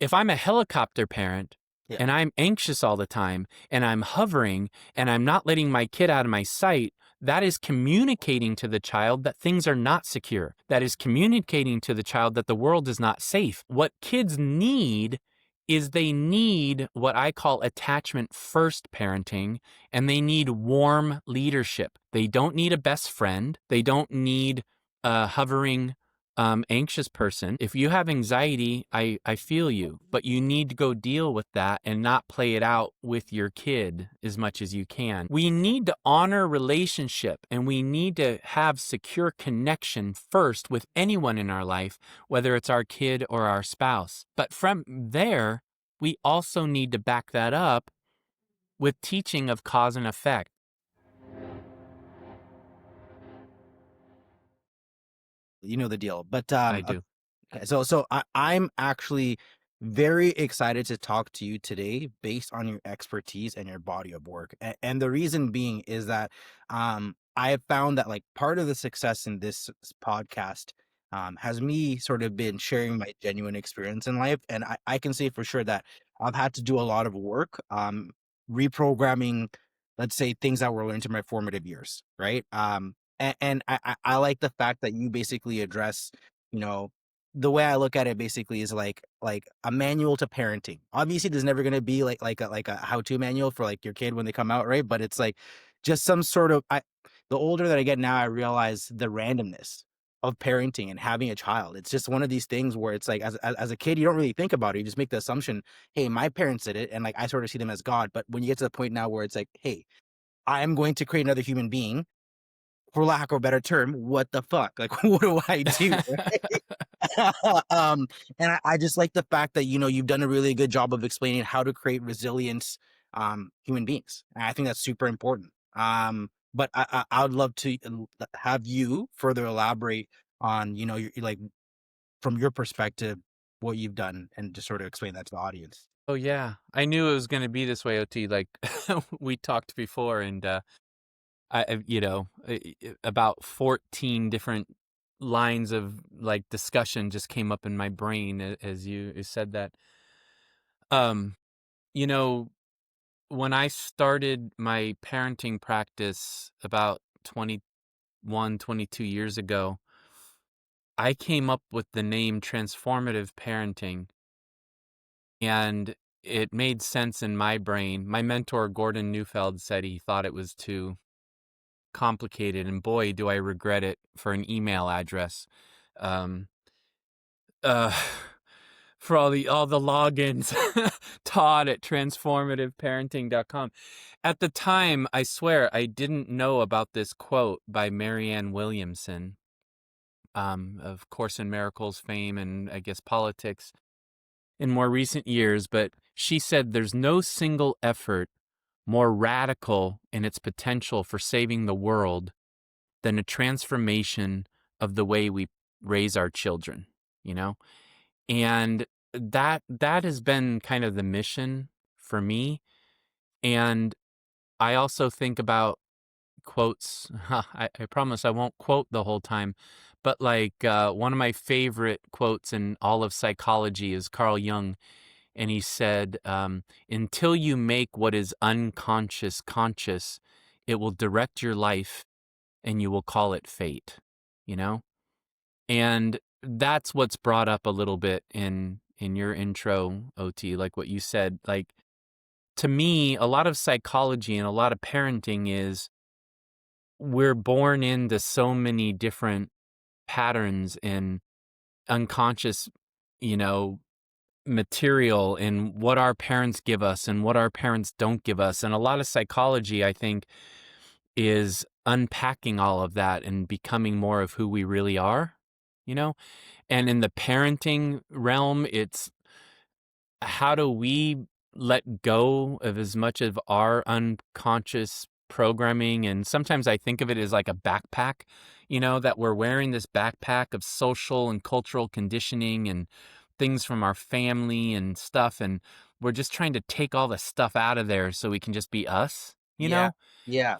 If I'm a helicopter parent Yeah. and I'm anxious all the time and I'm hovering and I'm not letting my kid out of my sight, that is communicating to the child that things are not secure. That is communicating to the child that the world is not safe. What kids need is they need what I call attachment first parenting, and they need warm leadership. They don't need a best friend. They don't need a hovering anxious person. If you have anxiety, I feel you, but you need to go deal with that and not play it out with your kid as much as you can. We need to honor relationship, and we need to have secure connection first with anyone in our life, whether it's our kid or our spouse. But from there, we also need to back that up with teaching of cause and effect. You know the deal. But I do. okay, I'm actually very excited to talk to you today based on your expertise and your body of work. And the reason being is that I have found that like part of the success in this podcast has me sort of been sharing my genuine experience in life. And I can say for sure that I've had to do a lot of work reprogramming, let's say, things that were learned in my formative years, right? And I like the fact that you basically address, you know, the way I look at it basically is like a manual to parenting. Obviously, there's never going to be like a how-to manual for like your kid when they come out, right? But it's like just some sort of the older that I get now, I realize the randomness of parenting and having a child. It's just one of these things where it's like as a kid, you don't really think about it. You just make the assumption, hey, my parents did it, and like I sort of see them as God. But when you get to the point now where it's like, hey, I am going to create another human being, for lack of a better term, what the fuck? Like, what do I do? um, and I just like the fact that, you've done a really good job of explaining how to create resilience, human beings. And I think that's super important. But I would love to have you further elaborate on, like from your perspective, what you've done and just sort of explain that to the audience. Oh yeah, I knew it was going to be this way, OT. Like we talked before, and about 14 different lines of like discussion just came up in my brain as you said that. Um, you know, when I started my parenting practice about 21, 22 years ago, I came up with the name transformative parenting, and it made sense in my brain. My mentor, Gordon Neufeld, said he thought it was too complicated, and boy, do I regret it for an email address. Um, uh, for all the logins, Todd at transformativeparenting.com. At the time, I swear I didn't know about this quote by Marianne Williamson, of Course in Miracles fame and I guess politics in more recent years, but she said there's no single effort more radical in its potential for saving the world than a transformation of the way we raise our children, you know? And that has been kind of the mission for me. And I also think about quotes. I promise I won't quote the whole time, but like one of my favorite quotes in all of psychology is Carl Jung, and he said, "Until you make what is unconscious conscious, it will direct your life, and you will call it fate." You know, and that's what's brought up a little bit in your intro, OT, like what you said. Like to me, a lot of psychology and a lot of parenting is we're born into so many different patterns and unconscious, you know, material in what our parents give us and what our parents don't give us. And a lot of psychology, I think, is unpacking all of that and becoming more of who we really are, you know? And in the parenting realm, it's how do we let go of as much of our unconscious programming? And sometimes I think of it as like a backpack, that we're wearing this backpack of social and cultural conditioning and things from our family and stuff. And we're just trying to take all the stuff out of there so we can just be us, you Yeah. know? Yeah.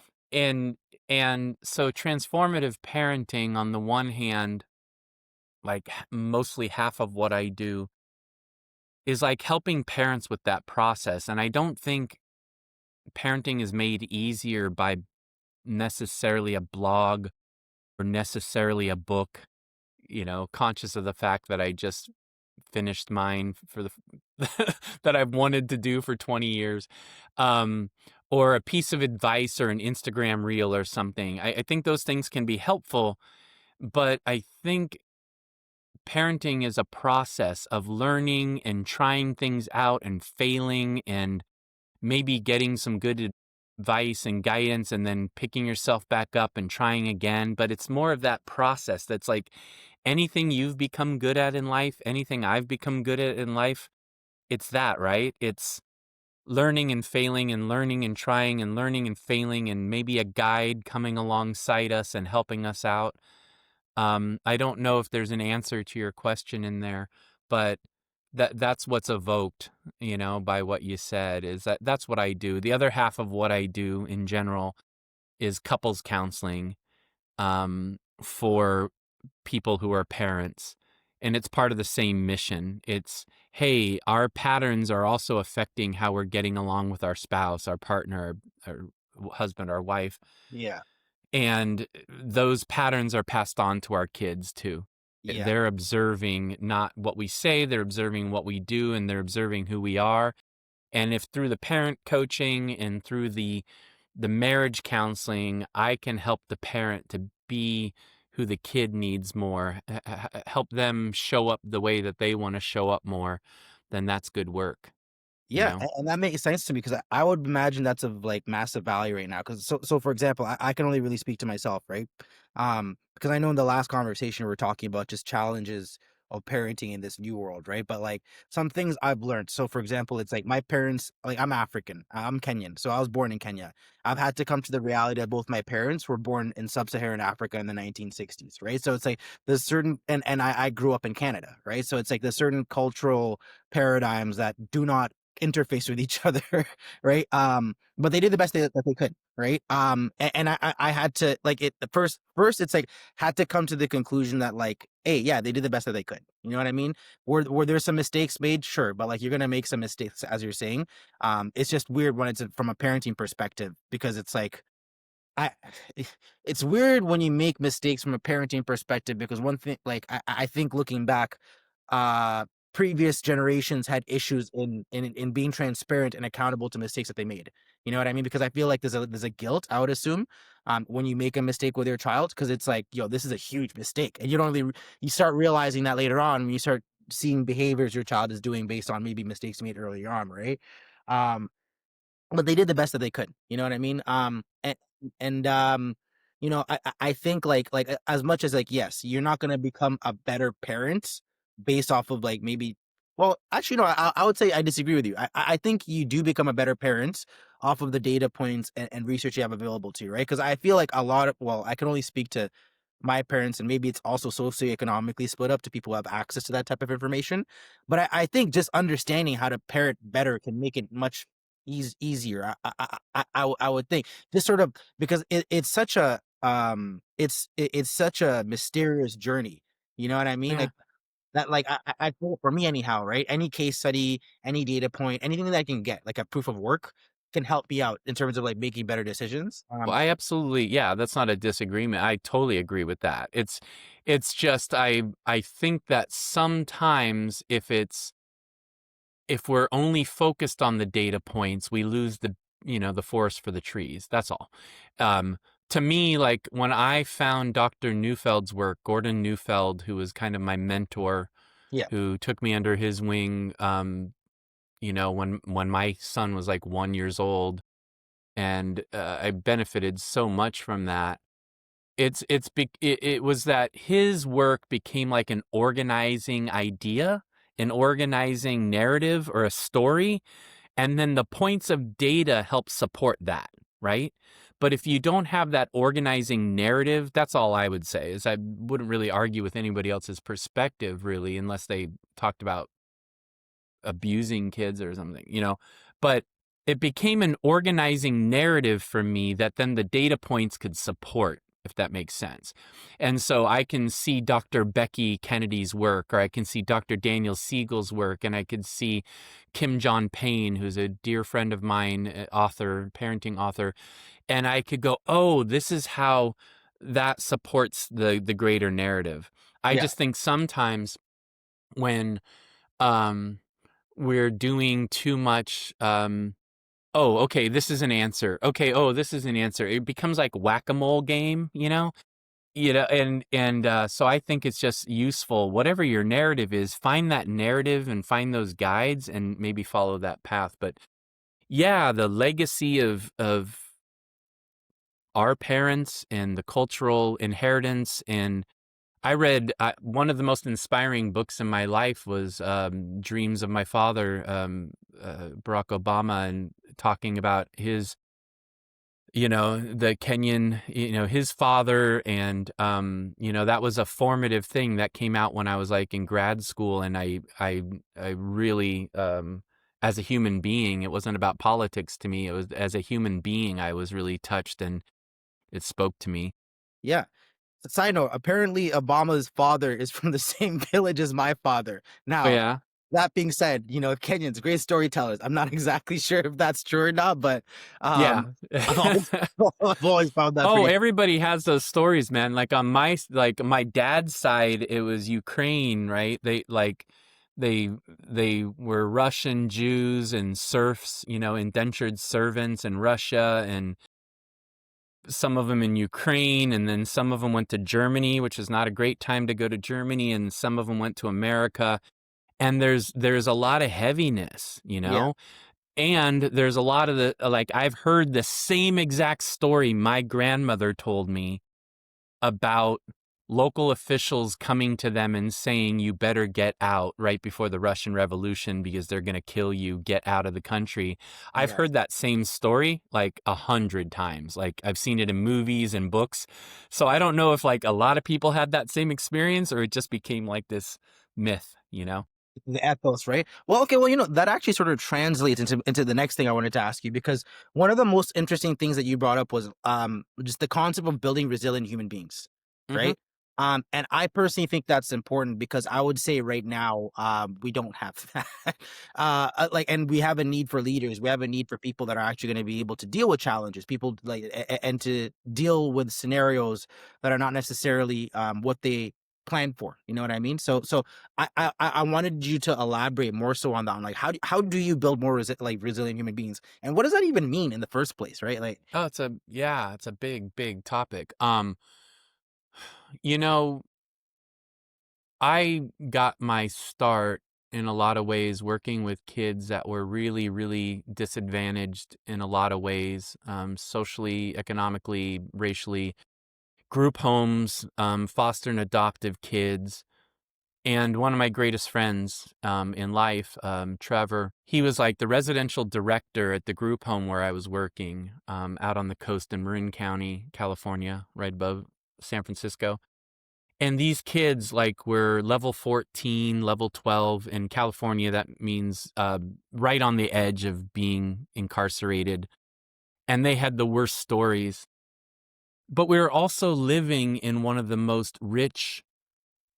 And so transformative parenting on the one hand, like mostly half of what I do is like helping parents with that process. And I don't think parenting is made easier by necessarily a blog or necessarily a book, conscious of the fact that I just finished mine for the that I've wanted to do for 20 years, um, or a piece of advice or an Instagram reel or something. I think those things can be helpful, but I think parenting is a process of learning and trying things out and failing and maybe getting some good advice and guidance and then picking yourself back up and trying again. But it's more of that process that's like anything you've become good at in life, anything I've become good at in life, it's that, right? It's learning and failing and learning and trying and learning and failing and maybe a guide coming alongside us and helping us out. I don't know if there's an answer to your question in there, but that's what's evoked, by what you said is that's what I do. The other half of what I do in general is couples counseling for people who are parents. And it's part of the same mission. It's, hey, our patterns are also affecting how we're getting along with our spouse, our partner, our husband, our wife. Yeah. And those patterns are passed on to our kids too. Yeah. They're observing not what we say, they're observing what we do, and they're observing who we are. And if through the parent coaching and through the marriage counseling, I can help the parent to be who the kid needs more, help them show up the way that they want to show up more, then that's good work, you Yeah, know? and that makes sense to me because I would imagine that's of like massive value right now. Because so for example, I can only really speak to myself, right? Because I know in the last conversation we were talking about just challenges of parenting in this new world, right? But like some things I've learned. So for example, it's like my parents, like I'm African, I'm Kenyan, so I was born in Kenya. I've had to come to the reality that both my parents were born in sub-Saharan Africa in the 1960s, right? So it's like there's certain and I grew up in Canada, right? So it's like there's certain cultural paradigms that do not interface with each other, right? But they did the best that they could, right? And I had to like it first it's like had to come to the conclusion that like, hey, yeah, they did the best that they could. You know what I mean? Were there some mistakes made? Sure, but like you're gonna make some mistakes as you're saying. It's just weird when it's from a parenting perspective because it's like I it's weird when you make mistakes from a parenting perspective because one thing like I think looking back, uh previous generations had issues in being transparent and accountable to mistakes that they made. You know what I mean? Because I feel like there's a guilt, I would assume, when you make a mistake with your child, because it's like, yo, this is a huge mistake. And you don't really you start realizing that later on when you start seeing behaviors your child is doing based on maybe mistakes made earlier on, right? Um but they did the best that they could, you know what I mean? And I think as much as like, yes, you're not gonna become a better parent based off of like maybe well, actually, no, I would say I disagree with you. I think you do become a better parent off of the data points and research you have available to you, right? Because I feel like a lot of well, I can only speak to my parents, and maybe it's also socioeconomically split up to people who have access to that type of information. But I think just understanding how to parent better can make it much easier. I would think just sort of because it's such a it's such a mysterious journey. You know what I mean? Yeah. Like that. Like I feel for me anyhow, right? Any case study, any data point, anything that I can get, like a proof of work, can help me out in terms of like making better decisions. Well, I absolutely, yeah, that's not a disagreement. I totally agree with that. It's just I think that sometimes if we're only focused on the data points, we lose the forest for the trees. That's all. Um, to me, like when I found Dr. Neufeld's work, Gordon Neufeld, who was kind of my mentor, Yeah, who took me under his wing, when my son was like 1 years old, and I benefited so much from that. It was that his work became like an organizing idea, an organizing narrative or a story, and then the points of data help support that, right? But if you don't have that organizing narrative, that's all I would say is I wouldn't really argue with anybody else's perspective really unless they talked about abusing kids or something. But it became an organizing narrative for me that then the data points could support if that makes sense. And so I can see Dr. Becky Kennedy's work, or I can see Dr. Daniel Siegel's work, and I could see Kim John Payne, who's a dear friend of mine, author, parenting author, and I could go, oh, this is how that supports the greater narrative. I Yeah. just think sometimes when um, we're doing too much, oh, okay, this is an answer. Okay, oh, this is an answer. It becomes like whack-a-mole game, you know? So I think it's just useful, whatever your narrative is, find that narrative and find those guides and maybe follow that path. But yeah, the legacy of our parents and the cultural inheritance. And I read one of the most inspiring books in my life was Dreams of My Father, Barack Obama, and talking about his, the Kenyan, his father. And, that was a formative thing that came out when I was like in grad school. And I really, as a human being, it wasn't about politics to me. It was as a human being, I was really touched and it spoke to me. Yeah. Side note, apparently Obama's father is from the same village as my father. Oh, Now, yeah. that being said, Kenyans, great storytellers. I'm not exactly sure if that's true or not, but Yeah. I've always, I've always found that Oh, pretty. everybody has those stories, man. Like on my dad's side, it was Ukraine, right? They were Russian Jews and serfs, indentured servants in Russia, and some of them in Ukraine, and then some of them went to Germany, which is not a great time to go to Germany, and some of them went to America. And there's a lot of heaviness, Yeah, and there's a lot of like, I've heard the same exact story my grandmother told me about local officials coming to them and saying, you better get out right before the Russian Revolution because they're going to kill you. Get out of the country. I've yeah. heard that same story like 100 times. Like I've seen it in movies and books. So I don't know if like a lot of people had that same experience or it just became like this myth. The ethos, right? Well, okay, well, that actually sort of translates into the next thing I wanted to ask you, because one of the most interesting things that you brought up was just the concept of building resilient human beings, Hmm. right? And I personally think that's important because I would say right now we don't have that. And we have a need for leaders. We have a need for people that are actually going to be able to deal with challenges, people like and to deal with scenarios that are not necessarily what they planned for. You know what I mean? So I wanted you to elaborate more so on that. On like how do you build more resilient human beings, and what does that even mean in the first place, right? Like, Oh, it's a big, big topic. You know, I got my start in a lot of ways working with kids that were really, really disadvantaged in a lot of ways, socially, economically, racially, group homes, foster and adoptive kids. And one of my greatest friends in life, Trevor, he was like the residential director at the group home where I was working out on the coast in Marin County, California, right above San Francisco. And these kids like were level 14, level 12 in California. That means right on the edge of being incarcerated. And they had the worst stories. But we were also living in one of the most rich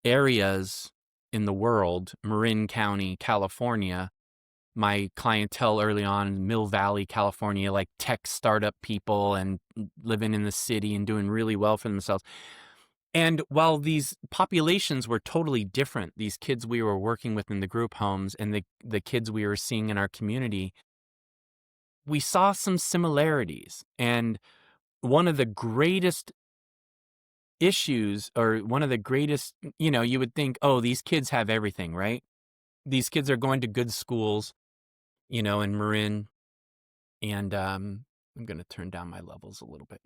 areas in the world, Marin County, California. My clientele early on, Mill Valley, California, like tech startup people and living in the city and doing really well for themselves. And while these populations were totally different, these kids we were working with in the group homes and the kids we were seeing in our community, we saw some similarities. And one of the greatest issues, or one of the greatest, you would think, oh, these kids have everything, right? These kids are going to good schools, in Marin. And I'm going to turn down my levels a little bit.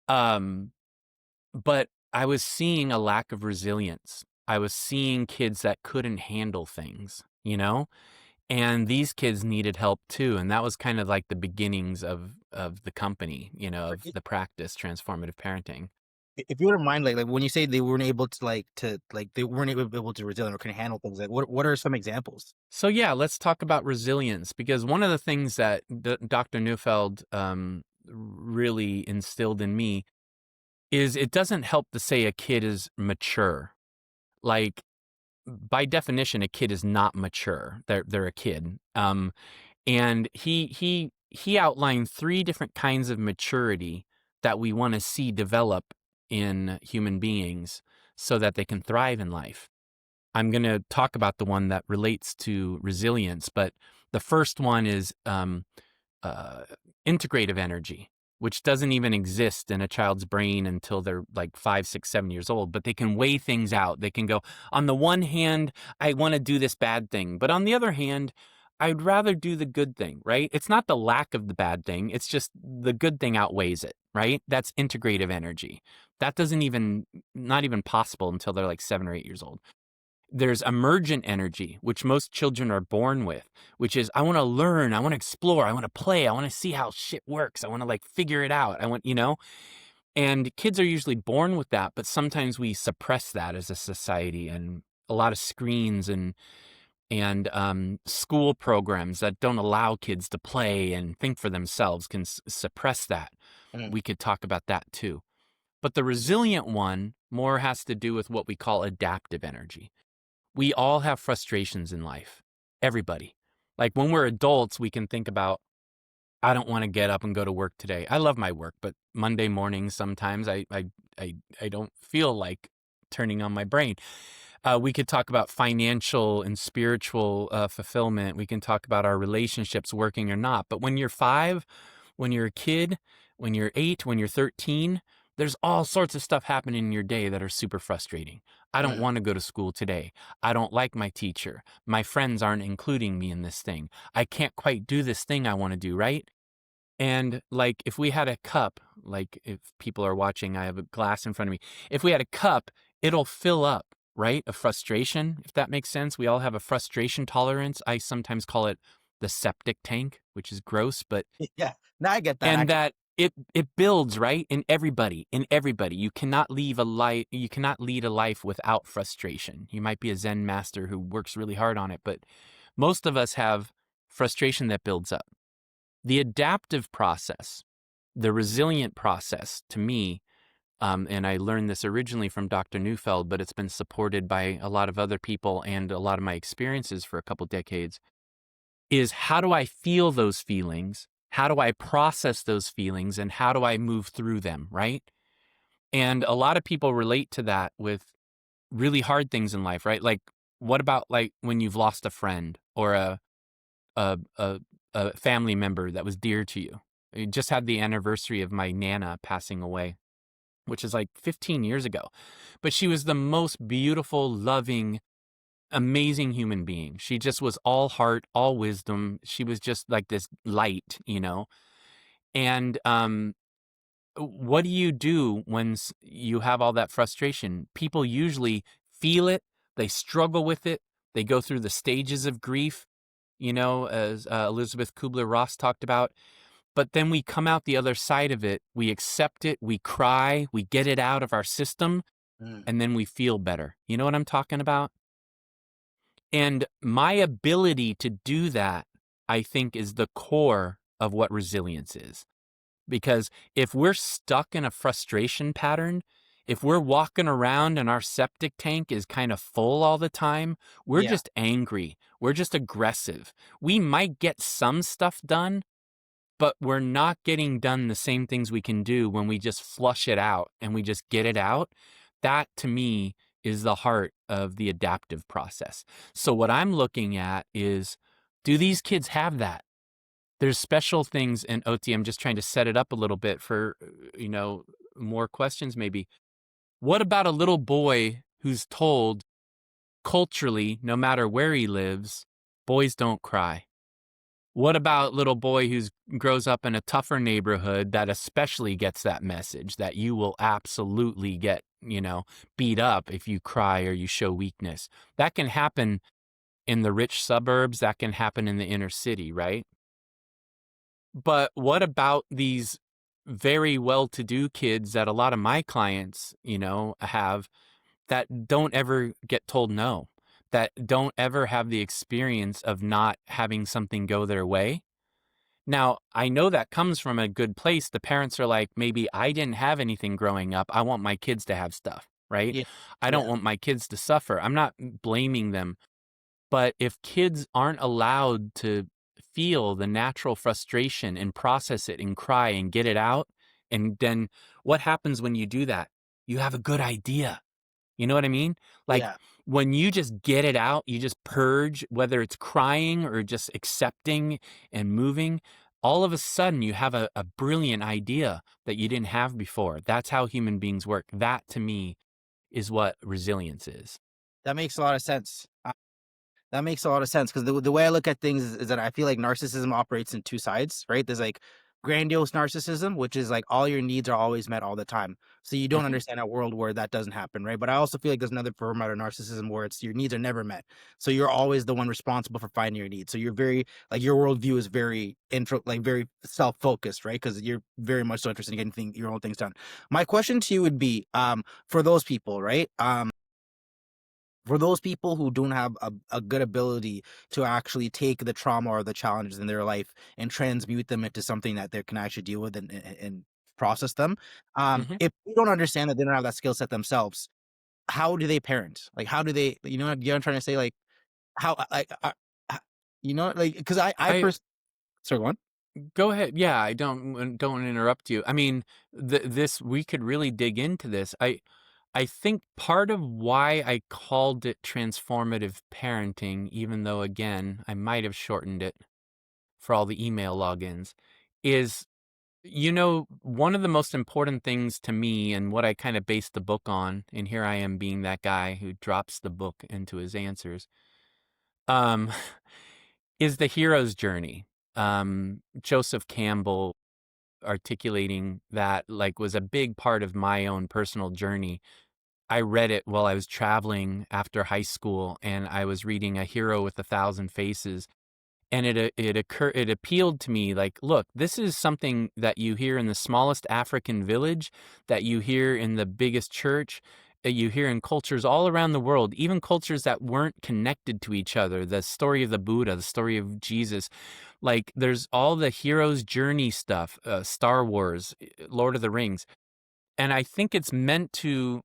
Um, But I was seeing a lack of resilience. I was seeing kids that couldn't handle things. And these kids needed help too. And that was kind of like the beginnings of the company, of the practice, transformative parenting. if you wouldn't mind, like when you say they weren't able to they weren't able to resilient or can handle things, like what are some examples? So yeah, let's talk about resilience, because one of the things that Dr. Neufeld really instilled in me is it doesn't help to say a kid is mature. Like, by definition, a kid is not mature. They're a kid. And he outlined 3 different kinds of maturity that we want to see develop in human beings so that they can thrive in life. I'm going to talk about the one that relates to resilience, but the first one is uh, integrative energy, which doesn't even exist in a child's brain until they're like 5, 6, 7 years old. But they can weigh things out. They can go, on the one hand, I want to do this bad thing, but on the other hand, I'd rather do the good thing, right? It's not the lack of the bad thing. It's just the good thing outweighs it, right? That's integrative energy. That doesn't even, not even possible until they're like 7 or 8 years old. There's emergent energy, which most children are born with, which is, I want to learn, I want to explore, I want to play, I want to see how shit works, I want to like figure it out. I want, and kids are usually born with that, but sometimes we suppress that as a society, and a lot of screens and school programs that don't allow kids to play and think for themselves can suppress that. Mm, We could talk about that too. But the resilient one more has to do with what we call adaptive energy. We all have frustrations in life. Everybody. Like when we're adults, we can think about, I don't want to get up and go to work today. I love my work, but Monday mornings sometimes I don't feel like turning on my brain. We could talk about financial and spiritual fulfillment. We can talk about our relationships working or not. But when you're 5, when you're a kid, when you're 8, when you're 13, there's all sorts of stuff happening in your day that are super frustrating. I don't mm, want to go to school today. I don't like my teacher. My friends aren't including me in this thing. I can't quite do this thing I want to do, right? And like if we had a cup, like if people are watching, I have a glass in front of me. If we had a cup, it'll fill up, right? A frustration, if that makes sense. We all have a frustration tolerance. I sometimes call it the septic tank, which is gross, but yeah. No, I get that and actually. that it builds, right? In everybody. You cannot lead a life without frustration. You might be a Zen master who works really hard on it, but most of us have frustration that builds up. The adaptive process, the resilient process, to me, and I learned this originally from Dr. Neufeld, but it's been supported by a lot of other people and a lot of my experiences for a couple decades, is how do I feel those feelings? How do I process those feelings? And how do I move through them, right? And a lot of people relate to that with really hard things in life, right? Like, what about like when you've lost a friend or a a, a family member that was dear to you? I just had the anniversary of my Nana passing away, which is like 15 years ago. But she was the most beautiful, loving, amazing human being. She just was all heart, all wisdom. She was just like this light. And what do you do when you have all that frustration? People usually feel it, they struggle with it, they go through the stages of grief, as Elizabeth Kubler-Ross talked about. But then we come out the other side of it, we accept it, we cry, we get it out of our system, Mm, and then we feel better. You know what I'm talking about? And my ability to do that, I think, is the core of what resilience is. Because if we're stuck in a frustration pattern, if we're walking around and our septic tank is kind of full all the time, we're yeah. just angry. We're just aggressive. We might get some stuff done, but we're not getting done the same things we can do when we just flush it out and we just get it out. That to me is the heart of the adaptive process. So what I'm looking at is, do these kids have that? There's special things in OT. I'm just trying to set it up a little bit for, more questions maybe. What about a little boy who's told culturally, no matter where he lives, boys don't cry? What about little boy who's grows up in a tougher neighborhood that especially gets that message that you will absolutely get, beat up if you cry or you show weakness? That can happen in the rich suburbs, that can happen in the inner city, right? But what about these very well-to-do kids that a lot of my clients, have, that don't ever get told no, that don't ever have the experience of not having something go their way? Now, I know that comes from a good place. The parents are like, maybe I didn't have anything growing up. I want my kids to have stuff, right? Yeah. I don't Yeah. want my kids to suffer. I'm not blaming them. But if kids aren't allowed to feel the natural frustration and process it and cry and get it out, and then what happens when you do that? You have a good idea. You know what I mean? Like Yeah. when you just get it out, you just purge, whether it's crying or just accepting and moving, all of a sudden you have a brilliant idea that you didn't have before. That's how human beings work. That to me is what resilience is. That makes a lot of sense. That makes a lot of sense because the way I look at things is that I feel like narcissism operates in two sides, right? There's like grandiose narcissism, which is like all your needs are always met all the time. So you don't Mhm. understand a world where that doesn't happen, right? But I also feel like there's another form of narcissism where it's your needs are never met. So you're always the one responsible for finding your needs. So you're very like your worldview is very intro, like very self-focused, right? Because you're very much so interested in getting your own things done. My question to you would be, for those people, right? For those people who don't have a good ability to actually take the trauma or the challenges in their life and transmute them into something that they can actually deal with and process them, Mhm. if they don't understand that they don't have that skill set themselves, how do they parent? Like, how do they, what I'm trying to say? Like, how, like, uh, like, because I I personally, sorry, go on. Go ahead. Yeah, I don't wanna interrupt you. I mean, this we could really dig into this. I think part of why I called it transformative parenting, even though again, I might have shortened it for all the email logins, is one of the most important things to me and what I kind of based the book on, and here I am being that guy who drops the book into his answers, um, is the hero's journey. Joseph Campbell articulating that like was a big part of my own personal journey. I read it while I was traveling after high school and I was reading A Hero with a Thousand Faces and it appealed to me like look, this is something that you hear in the smallest African village, that you hear in the biggest church, that you hear in cultures all around the world, even cultures that weren't connected to each other. The story of the Buddha, the story of Jesus, like there's all the hero's journey stuff, Star Wars, Lord of the Rings. And I think it's meant to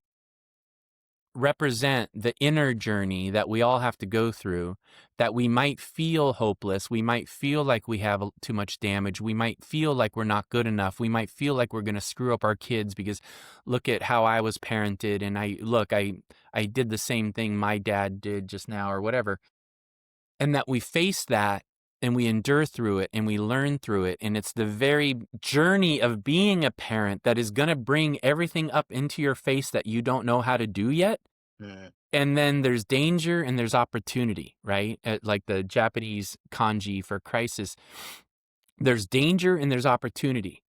represent the inner journey that we all have to go through, that we might feel hopeless, we might feel like we have too much damage, we might feel like we're not good enough, we might feel like we're going to screw up our kids because look at how I was parented and I did the same thing my dad did just now or whatever. And that we face that and we endure through it and we learn through it. And it's the very journey of being a parent that is going to bring everything up into your face that you don't know how to do yet. Mm, And then there's danger and there's opportunity, right? Like the Japanese kanji for crisis, there's danger and there's opportunity.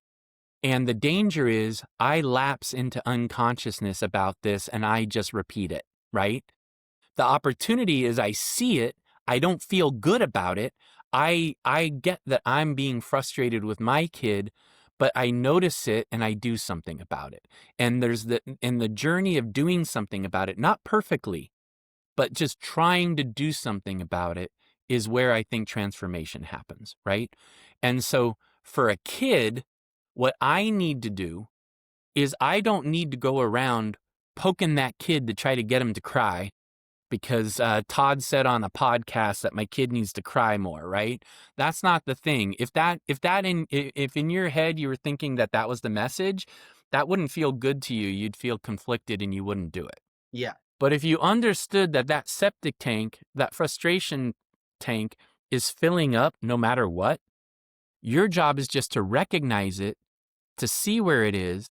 And the danger is I lapse into unconsciousness about this and I just repeat it, right? The opportunity is I see it, I don't feel good about it. I get that I'm being frustrated with my kid, but I notice it and I do something about it. And there's the journey of doing something about it, not perfectly, but just trying to do something about it is where I think transformation happens, right? And so for a kid, what I need to do is I don't need to go around poking that kid to try to get him to cry because Todd said on a podcast that my kid needs to cry more, right? That's not the thing. If in your head you were thinking that that was the message, that wouldn't feel good to you. You'd feel conflicted and you wouldn't do it. yeah. But if you understood that that septic tank, that frustration tank is filling up no matter what, your job is just to recognize it, to see where it is,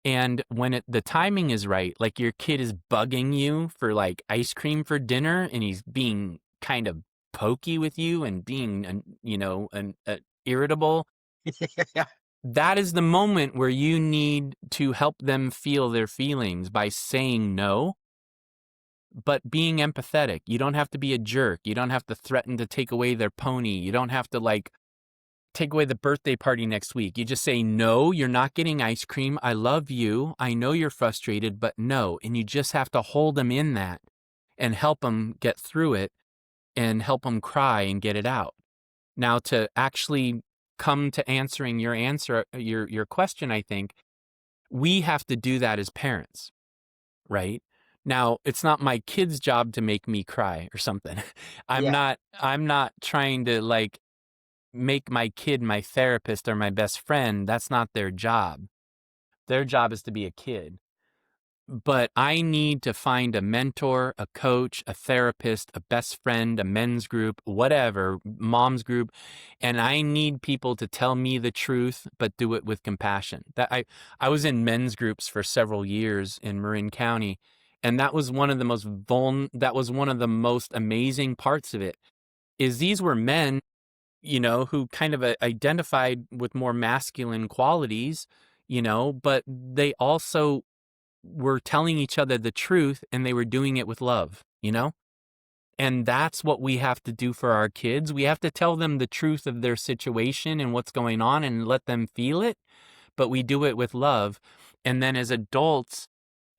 and when the timing is right, like your kid is bugging you for like ice cream for dinner and he's being kind of pokey with you and being, irritable, Yeah. that is the moment where you need to help them feel their feelings by saying no, but being empathetic. You don't have to be a jerk. You don't have to threaten to take away their pony. You don't have to like take away the birthday party next week. You just say, no, you're not getting ice cream. I love you. I know you're frustrated, but no. And you just have to hold them in that and help them get through it and help them cry and get it out. Now, to actually come to answering your question, I think we have to do that as parents, right? Now, it's not my kid's job to make me cry or something. Yeah. I'm not trying to like make my kid my therapist or my best friend. That's not their job. Their job is to be a kid. But I need to find a mentor, a coach, a therapist, a best friend, a men's group, whatever, mom's group, and I need people to tell me the truth, but do it with compassion. I was in men's groups for several years in Marin County, and that was one of the that was one of the most amazing parts of it. Is these were men, who kind of identified with more masculine qualities, but they also were telling each other the truth and they were doing it with love. And that's what we have to do for our kids. We have to tell them the truth of their situation and what's going on and let them feel it, but we do it with love. And then as adults,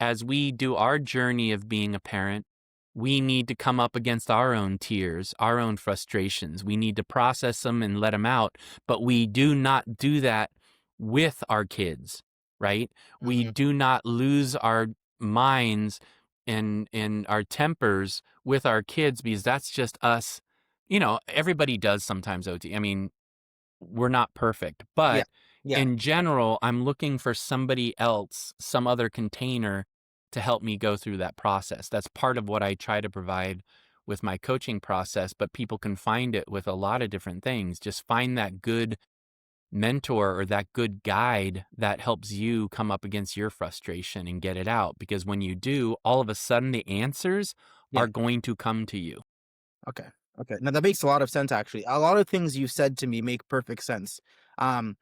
as we do our journey of being a parent, we need to come up against our own tears, our own frustrations. We need to process them and let them out, but we do not do that with our kids, right? We Mhm. do not lose our minds and our tempers with our kids because that's just us. Everybody does sometimes, OT. I mean, we're not perfect, Yeah. but Yeah. in general, I'm looking for somebody else, some other container to help me go through that process. That's part of what I try to provide with my coaching process, but people can find it with a lot of different things. Just find that good mentor or that good guide that helps you come up against your frustration and get it out. Because when you do, all of a sudden the answers Yeah. are going to come to you. Okay. Okay. Now that makes a lot of sense actually. A lot of things you said to me make perfect sense. And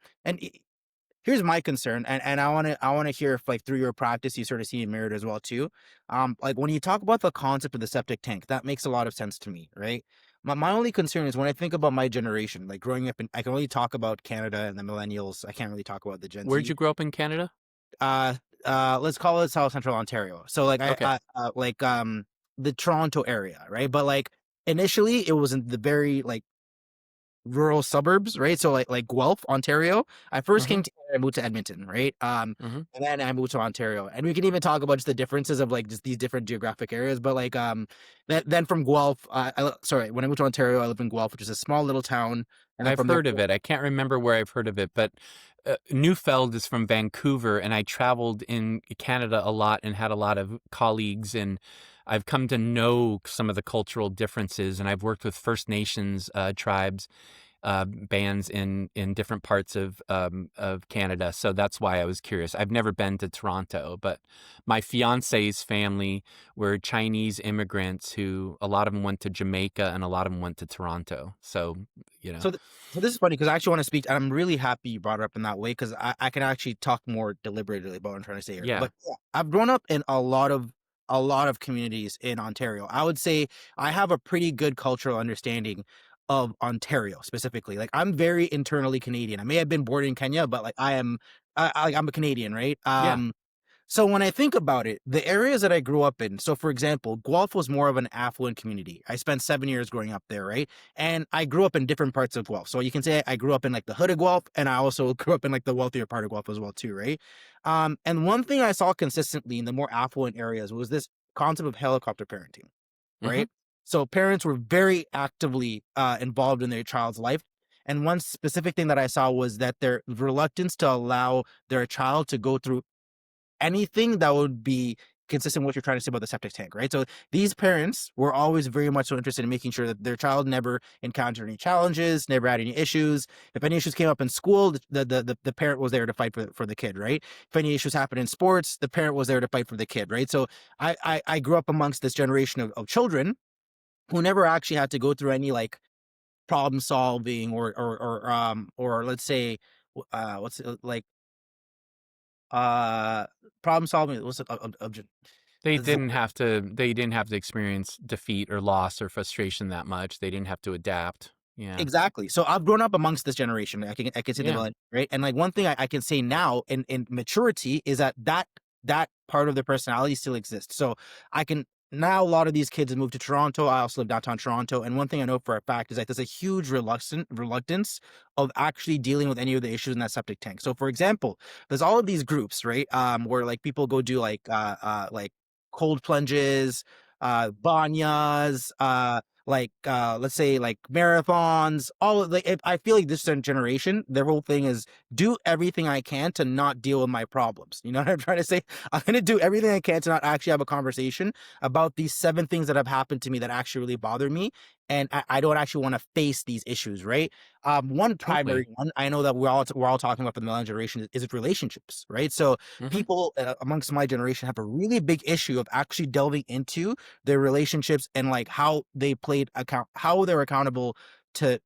here's my concern, and I want to hear if like through your practice you sort of see it mirrored as well too. Like when you talk about the concept of the septic tank, that makes a lot of sense to me, right? My only concern is when I think about my generation, like growing up in, I can only talk about Canada and the millennials. I can't really talk about the Gen Where'd Z. you grow up in Canada? Uh, let's call it South Central Ontario. So like Okay. the Toronto area, right? But like initially it was in the very like rural suburbs, right? So like Guelph, Ontario. I first Uh-huh. came to Canada, I moved to Edmonton, right? Uh-huh. And then I moved to Ontario. And we can even talk about just the differences of like just these different geographic areas. But like then from Guelph, sorry, when I moved to Ontario, I lived in Guelph, which is a small little town. And then I've from there, heard of it. I can't remember where I've heard of it, but Newfeld is from Vancouver, and I traveled in Canada a lot and had a lot of colleagues, and I've come to know some of the cultural differences, and I've worked with First Nations tribes, bands in different parts of Canada. So that's why I was curious. I've never been to Toronto, but my fiance's family were Chinese immigrants who a lot of them went to Jamaica and a lot of them went to Toronto. So, you know, so so this is funny because I actually want to speak, and I'm really happy you brought it up in that way because I can actually talk more deliberately about what I'm trying to say here. yeah. But yeah, I've grown up in a lot of communities in Ontario. I would say I have a pretty good cultural understanding of Ontario specifically. Like I'm very internally Canadian. I may have been born in Kenya, but like I'm a Canadian, right? Yeah. So when I think about it, the areas that I grew up in, so for example, Guelph was more of an affluent community. I spent 7 years growing up there, right? And I grew up in different parts of Guelph. So you can say I grew up in like the hood of Guelph, and I also grew up in like the wealthier part of Guelph as well, too, right? And one thing I saw consistently in the more affluent areas was this concept of helicopter parenting, Hmm. right? So parents were very actively involved in their child's life. And one specific thing that I saw was that their reluctance to allow their child to go through anything that would be consistent with what you're trying to say about the septic tank, right? So these parents were always very much so interested in making sure that their child never encountered any challenges, never had any issues. If any issues came up in school, the parent was there to fight for the kid, right? If any issues happened in sports, the parent was there to fight for the kid, right? So I grew up amongst this generation of children who never actually had to go through any like problem solving or let's say what's it, like uh problem solving. What's it? They didn't have to experience defeat or loss or frustration that much. They didn't have to adapt. Yeah. Exactly. So I've grown up amongst this generation. I can say the Yeah. millennial, right? And like one thing I can say now in maturity is that part of their personality still exists. So I can now a lot of these kids have moved to Toronto. I also live downtown Toronto, and one thing I know for a fact is that there's a huge reluctance of actually dealing with any of the issues in that septic tank. So, for example, there's all of these groups, right? Where like people go do like cold plunges, banyas, let's say like marathons. All of like I feel like this generation, their whole thing is do everything I can to not deal with my problems. You know what I'm trying to say? I'm gonna do everything I can to not actually have a conversation about these 7 things that have happened to me that actually really bother me, and I don't actually want to face these issues, right? One Totally. primary one I know that we're all talking about for the millennial generation is relationships, right? So Hmm. people amongst my generation have a really big issue of actually delving into their relationships and like how they played account, how they're accountable to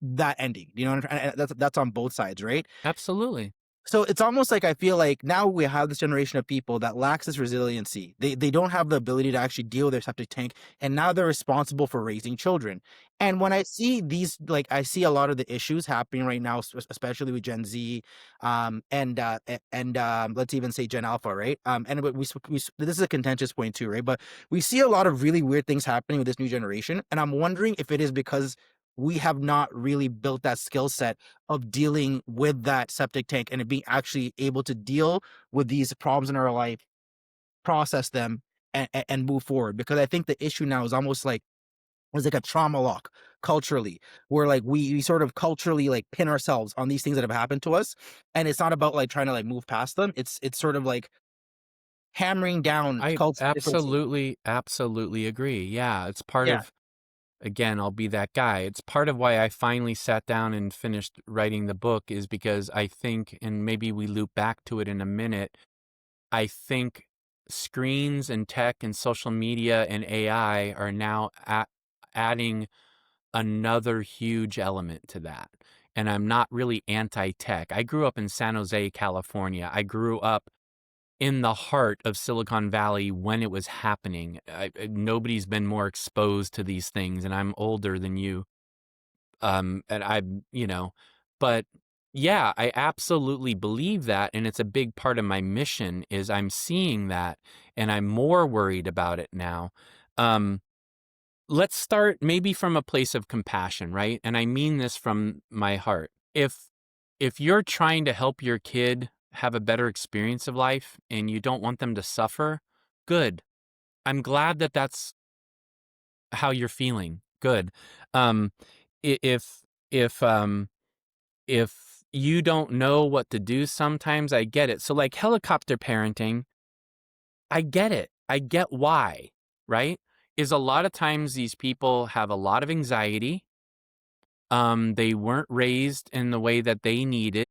that ending. You know, and that's on both sides, right? Absolutely. So it's almost like I feel like now we have this generation of people that lacks this resiliency. They don't have the ability to actually deal with their septic tank, and now they're responsible for raising children. And when I see these, like I see a lot of the issues happening right now, especially with Gen Z, let's even say Gen Alpha, right? And this is a contentious point too, right? But we see a lot of really weird things happening with this new generation, and I'm wondering if it is because we have not really built that skill set of dealing with that septic tank and being actually able to deal with these problems in our life, process them, and move forward. Because I think the issue now is almost like it's like a trauma lock culturally, where like we sort of culturally like pin ourselves on these things that have happened to us, and it's not about like trying to like move past them. It's sort of like hammering down I culture differences. absolutely, absolutely agree. Yeah, it's part Yeah. of, again, I'll be that guy. It's part of why I finally sat down and finished writing the book is because I think, and maybe we loop back to it in a minute, I think screens and tech and social media and AI are now adding another huge element to that. And I'm not really anti-tech. I grew up in San Jose, California. I grew up in the heart of Silicon Valley when it was happening. Nobody's been more exposed to these things, and I'm older than you. And you know, but yeah, I absolutely believe that, and it's a big part of my mission is I'm seeing that, and I'm more worried about it now. Um, let's start maybe from a place of compassion, right? And I mean this from my heart. If you're trying to help your kid have a better experience of life and you don't want them to suffer, good. I'm glad that that's how you're feeling. Good. Um, i- if if um if you don't know what to do, sometimes I get it. So like helicopter parenting, I get it. I get why, right? Is a lot of times these people have a lot of anxiety. They weren't raised in the way that they needed.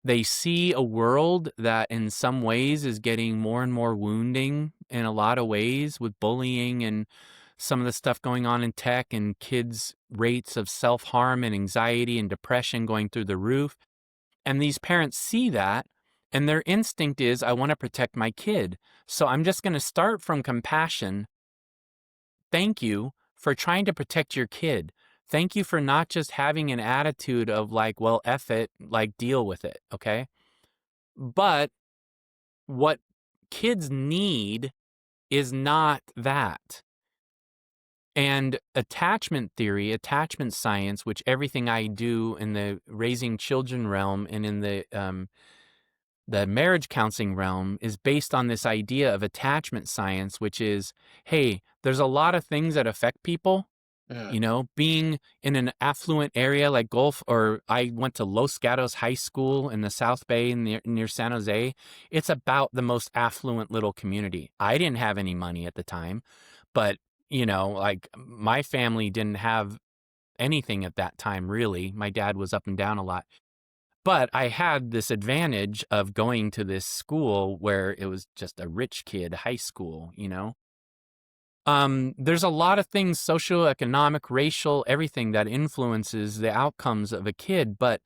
They see a world that in some ways is getting more and more wounding in a lot of ways with bullying and some of the stuff going on in tech and kids' rates of self-harm and anxiety and depression going through the roof. And these parents see that, and their instinct is, I want to protect my kid. So I'm just going to start from compassion. Thank you for trying to protect your kid. Thank you for not just having an attitude of like, well, F it, like deal with it. Okay. But what kids need is not that. And attachment theory, attachment science, which everything I do in the raising children realm and in the marriage counseling realm is based on this idea of attachment science, which is, hey, there's a lot of things that affect people. Yeah. You know, being in an affluent area like Gulf, or I went to Los Gatos High School in the South Bay near San Jose. It's about the most affluent little community. I didn't have any money at the time, but you know, like my family didn't have anything at that time, really. My dad was up and down a lot. But I had this advantage of going to this school where it was just a rich kid high school, you know? There's a lot of things, socioeconomic, racial, everything that influences the outcomes of a kid, but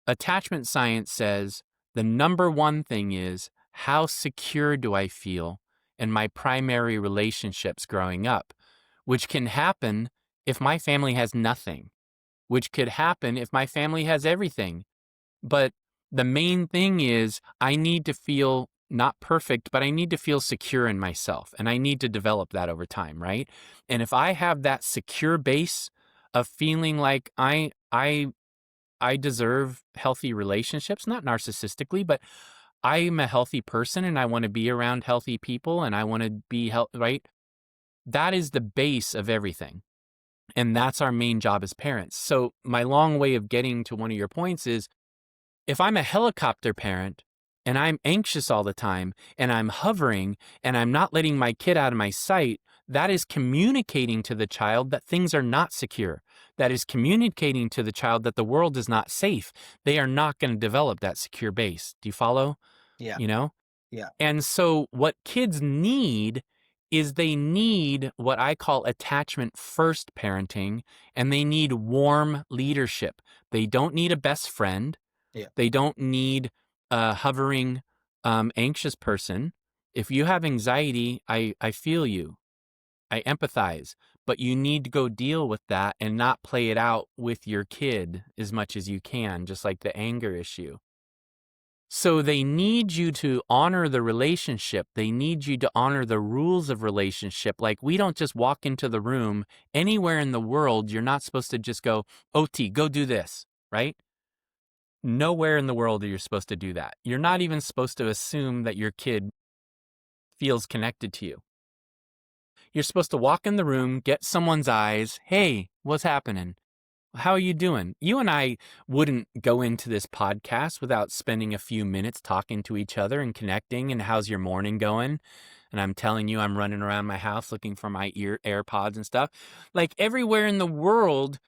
attachment science says the number one thing is how secure do I feel in my primary relationships growing up, which can happen if my family has nothing, which could happen if my family has everything. But the main thing is I need to feel not perfect, but I need to feel secure in myself, and I need to develop that over time, right? And if I have that secure base of feeling like I deserve healthy relationships, not narcissistically, but I'm a healthy person and I want to be around healthy people and I want to be right? That is the base of everything. And that's our main job as parents. So my long way of getting to one of your points is, if I'm a helicopter parent and I'm anxious all the time and I'm hovering and I'm not letting my kid out of my sight, that is communicating to the child that things are not secure. That is communicating to the child that the world is not safe. They are not going to develop that secure base. Do you follow? Yeah. You know? Yeah. And so what kids need is they need what I call attachment first parenting, and they need warm leadership. They don't need a best friend. Yeah. They don't need a hovering, anxious person. If you have anxiety, I feel you. I empathize. But you need to go deal with that and not play it out with your kid as much as you can, just like the anger issue. So they need you to honor the relationship. They need you to honor the rules of relationship. Like, we don't just walk into the room. Anywhere in the world, you're not supposed to just go, "Oti, go do this," right? Nowhere in the world are you supposed to do that. You're not even supposed to assume that your kid feels connected to you. You're supposed to walk in the room, get someone's eyes. "Hey, what's happening? How are you doing?" You and I wouldn't go into this podcast without spending a few minutes talking to each other and connecting. And how's your morning going? And I'm telling you, I'm running around my house looking for my AirPods and stuff. Like, everywhere in the world,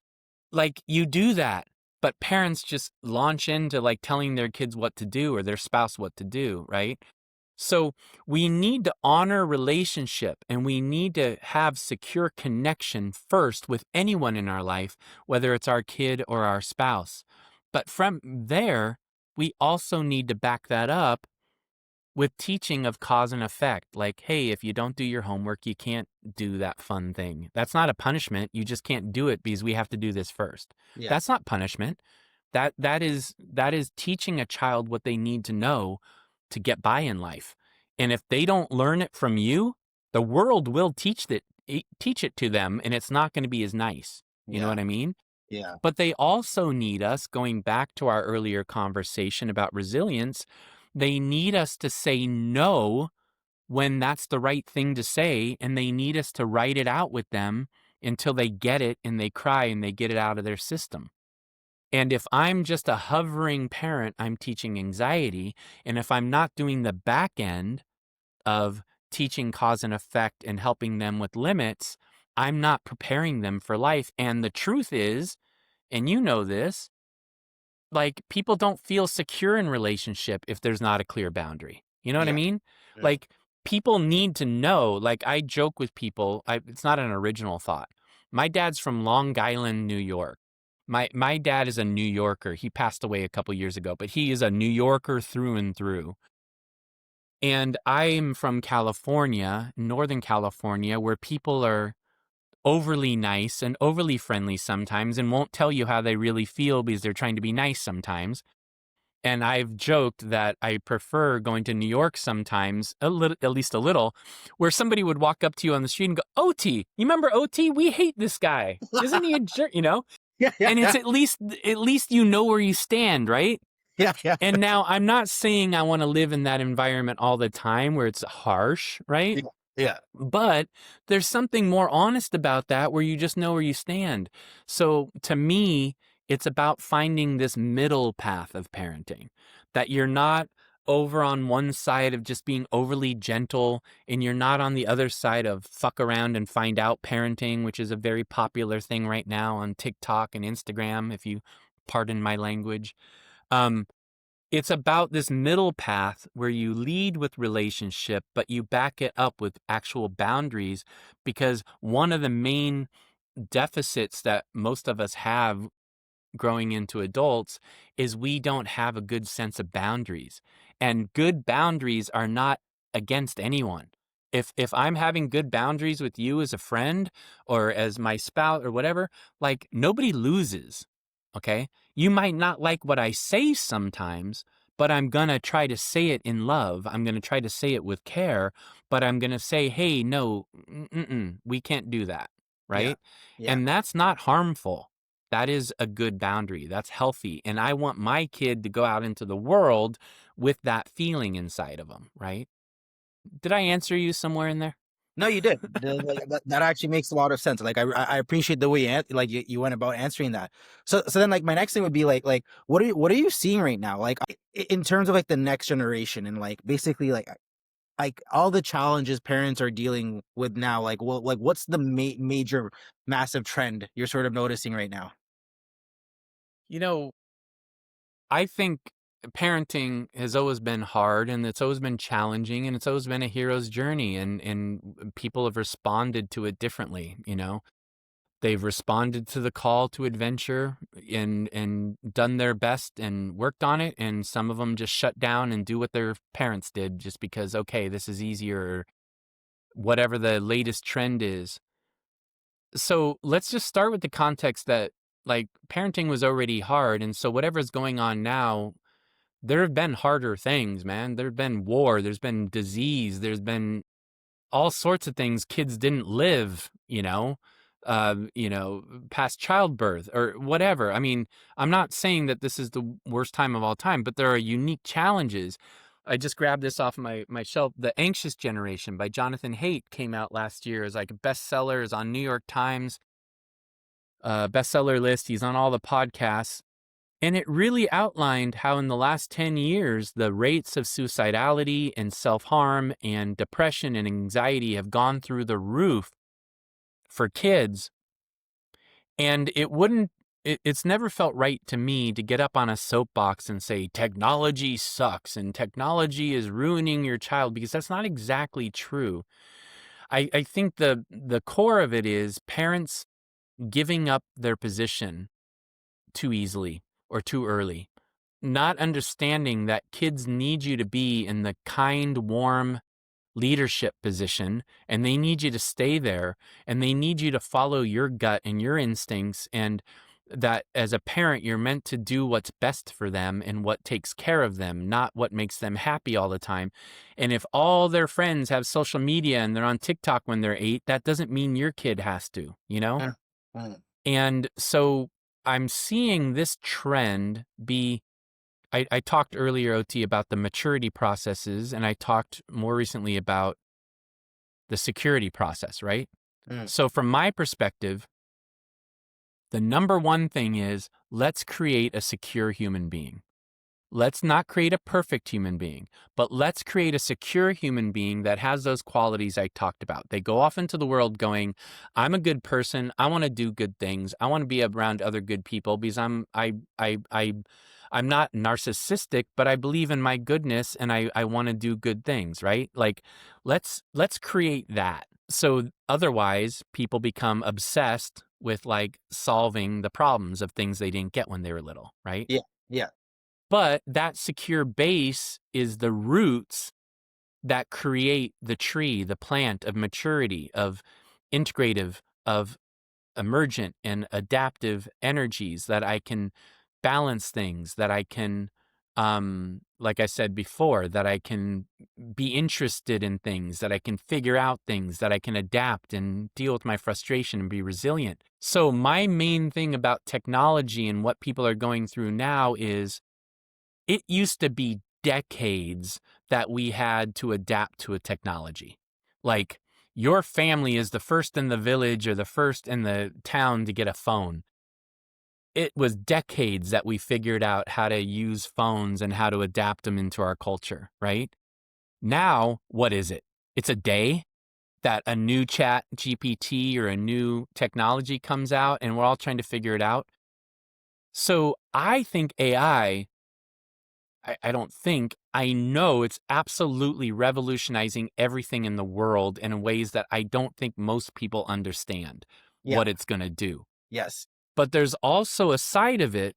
like, you do that. But parents just launch into like telling their kids what to do or their spouse what to do, right? So we need to honor relationship, and we need to have secure connection first with anyone in our life, whether it's our kid or our spouse. But from there, we also need to back that up with teaching of cause and effect. Like, hey, if you don't do your homework, you can't do that fun thing. That's not a punishment. You just can't do it because we have to do this first. Yeah. That's not punishment. That is teaching a child what they need to know to get by in life. And if they don't learn it from you, the world will teach it to them, and it's not going to be as nice. You know Yeah. what I mean? Yeah. But they also need us, going back to our earlier conversation about resilience, they need us to say no when that's the right thing to say, and they need us to write it out with them until they get it and they cry and they get it out of their system. And if I'm just a hovering parent, I'm teaching anxiety. And if I'm not doing the back end of teaching cause and effect and helping them with limits, I'm not preparing them for life. And the truth is, and you know this, like, people don't feel secure in relationship if there's not a clear boundary. You know what I Yeah. mean? Yeah. Like, people need to know. Like, I joke with people, it's not an original thought. My dad's from Long Island, New York. My dad is a New Yorker. He passed away a couple years ago, but he is a New Yorker through and through. And I'm from California, Northern California, where people are overly nice and overly friendly sometimes and won't tell you how they really feel because they're trying to be nice sometimes. And I've joked that I prefer going to New York sometimes, a little, at least a little, where somebody would walk up to you on the street and go, "Oti, you remember Oti? We hate this guy. Isn't he a jerk?" You know? Yeah. Yeah. And it's at least you know where you stand, right? Yeah. Yeah. And now I'm not saying I want to live in that environment all the time where it's harsh, right? Yeah. Yeah. But there's something more honest about that where you just know where you stand. So to me, it's about finding this middle path of parenting, that you're not over on one side of just being overly gentle, and you're not on the other side of fuck around and find out parenting, which is a very popular thing right now on TikTok and Instagram, if you pardon my language. Um, it's about this middle path where you lead with relationship, but you back it up with actual boundaries, because one of the main deficits that most of us have growing into adults is we don't have a good sense of boundaries. And good boundaries are not against anyone. If I'm having good boundaries with you as a friend or as my spouse or whatever, like, nobody loses. Okay? You might not like what I say sometimes, but I'm going to try to say it in love. I'm going to try to say it with care, but I'm going to say, hey, no, we can't do that. Yeah. Right. Yeah. And that's not harmful. That is a good boundary. That's healthy. And I want my kid to go out into the world with that feeling inside of them. Right. Did I answer you somewhere in there? No, you did. Like, that actually makes a lot of sense. Like I appreciate the way you went about answering that. So then like my next thing would be like what are you seeing right now? Like in terms of like the next generation and like basically like all the challenges parents are dealing with now. Like like what's the major massive trend you're sort of noticing right now? You know, I think parenting has always been hard and it's always been challenging and it's always been a hero's journey and people have responded to it differently, you know. They've responded to the call to adventure and done their best and worked on it, and some of them just shut down and do what their parents did just because okay, this is easier or whatever the latest trend is. So, let's just start with the context that like parenting was already hard, and so whatever's going on now, there have been harder things, man. There's been war, there's been disease, there's been all sorts of things kids didn't live, you know, past childbirth or whatever. I mean, I'm not saying that this is the worst time of all time, but there are unique challenges. I just grabbed this off my shelf. The Anxious Generation by Jonathan Haidt came out last year as like a bestseller, is on New York Times bestseller list. He's on all the podcasts. And it really outlined how in the last 10 years, the rates of suicidality and self-harm and depression and anxiety have gone through the roof for kids. And it's never felt right to me to get up on a soapbox and say technology sucks and technology is ruining your child, because that's not exactly true. I think the core of it is parents giving up their position too easily or too early, not understanding that kids need you to be in the kind, warm leadership position, and they need you to stay there, and they need you to follow your gut and your instincts, and that as a parent, you're meant to do what's best for them and what takes care of them, not what makes them happy all the time. And if all their friends have social media and they're on TikTok when they're 8, that doesn't mean your kid has to, you know? Mm, mm, And so I'm seeing this trend be. I talked earlier, OT, about the maturity processes, and I talked more recently about the security process, right? mm. So, from my perspective, the number one thing is let's create a secure human being. Let's not create a perfect human being, but let's create a secure human being that has those qualities I talked about. They go off into the world going, I'm a good person. I want to do good things. I want to be around other good people because I'm not narcissistic, but I believe in my goodness and I want to do good things, right? Like let's create that. So otherwise people become obsessed with like solving the problems of things they didn't get when they were little, right? Yeah. Yeah. But that secure base is the roots that create the tree, the plant of maturity, of integrative, of emergent and adaptive energies that I can balance things, that I can, like I said before, that I can be interested in things, that I can figure out things, that I can adapt and deal with my frustration and be resilient. So my main thing about technology and what people are going through now is it used to be decades that we had to adapt to a technology. Like your family is the first in the village or the first in the town to get a phone. It was decades that we figured out how to use phones and how to adapt them into our culture, right? Now, what is it? It's a day that a new chat GPT or a new technology comes out and we're all trying to figure it out. So I think AI, I don't think, I know it's absolutely revolutionizing everything in the world in ways that I don't think most people understand Yeah. what it's going to do. Yes. But there's also a side of it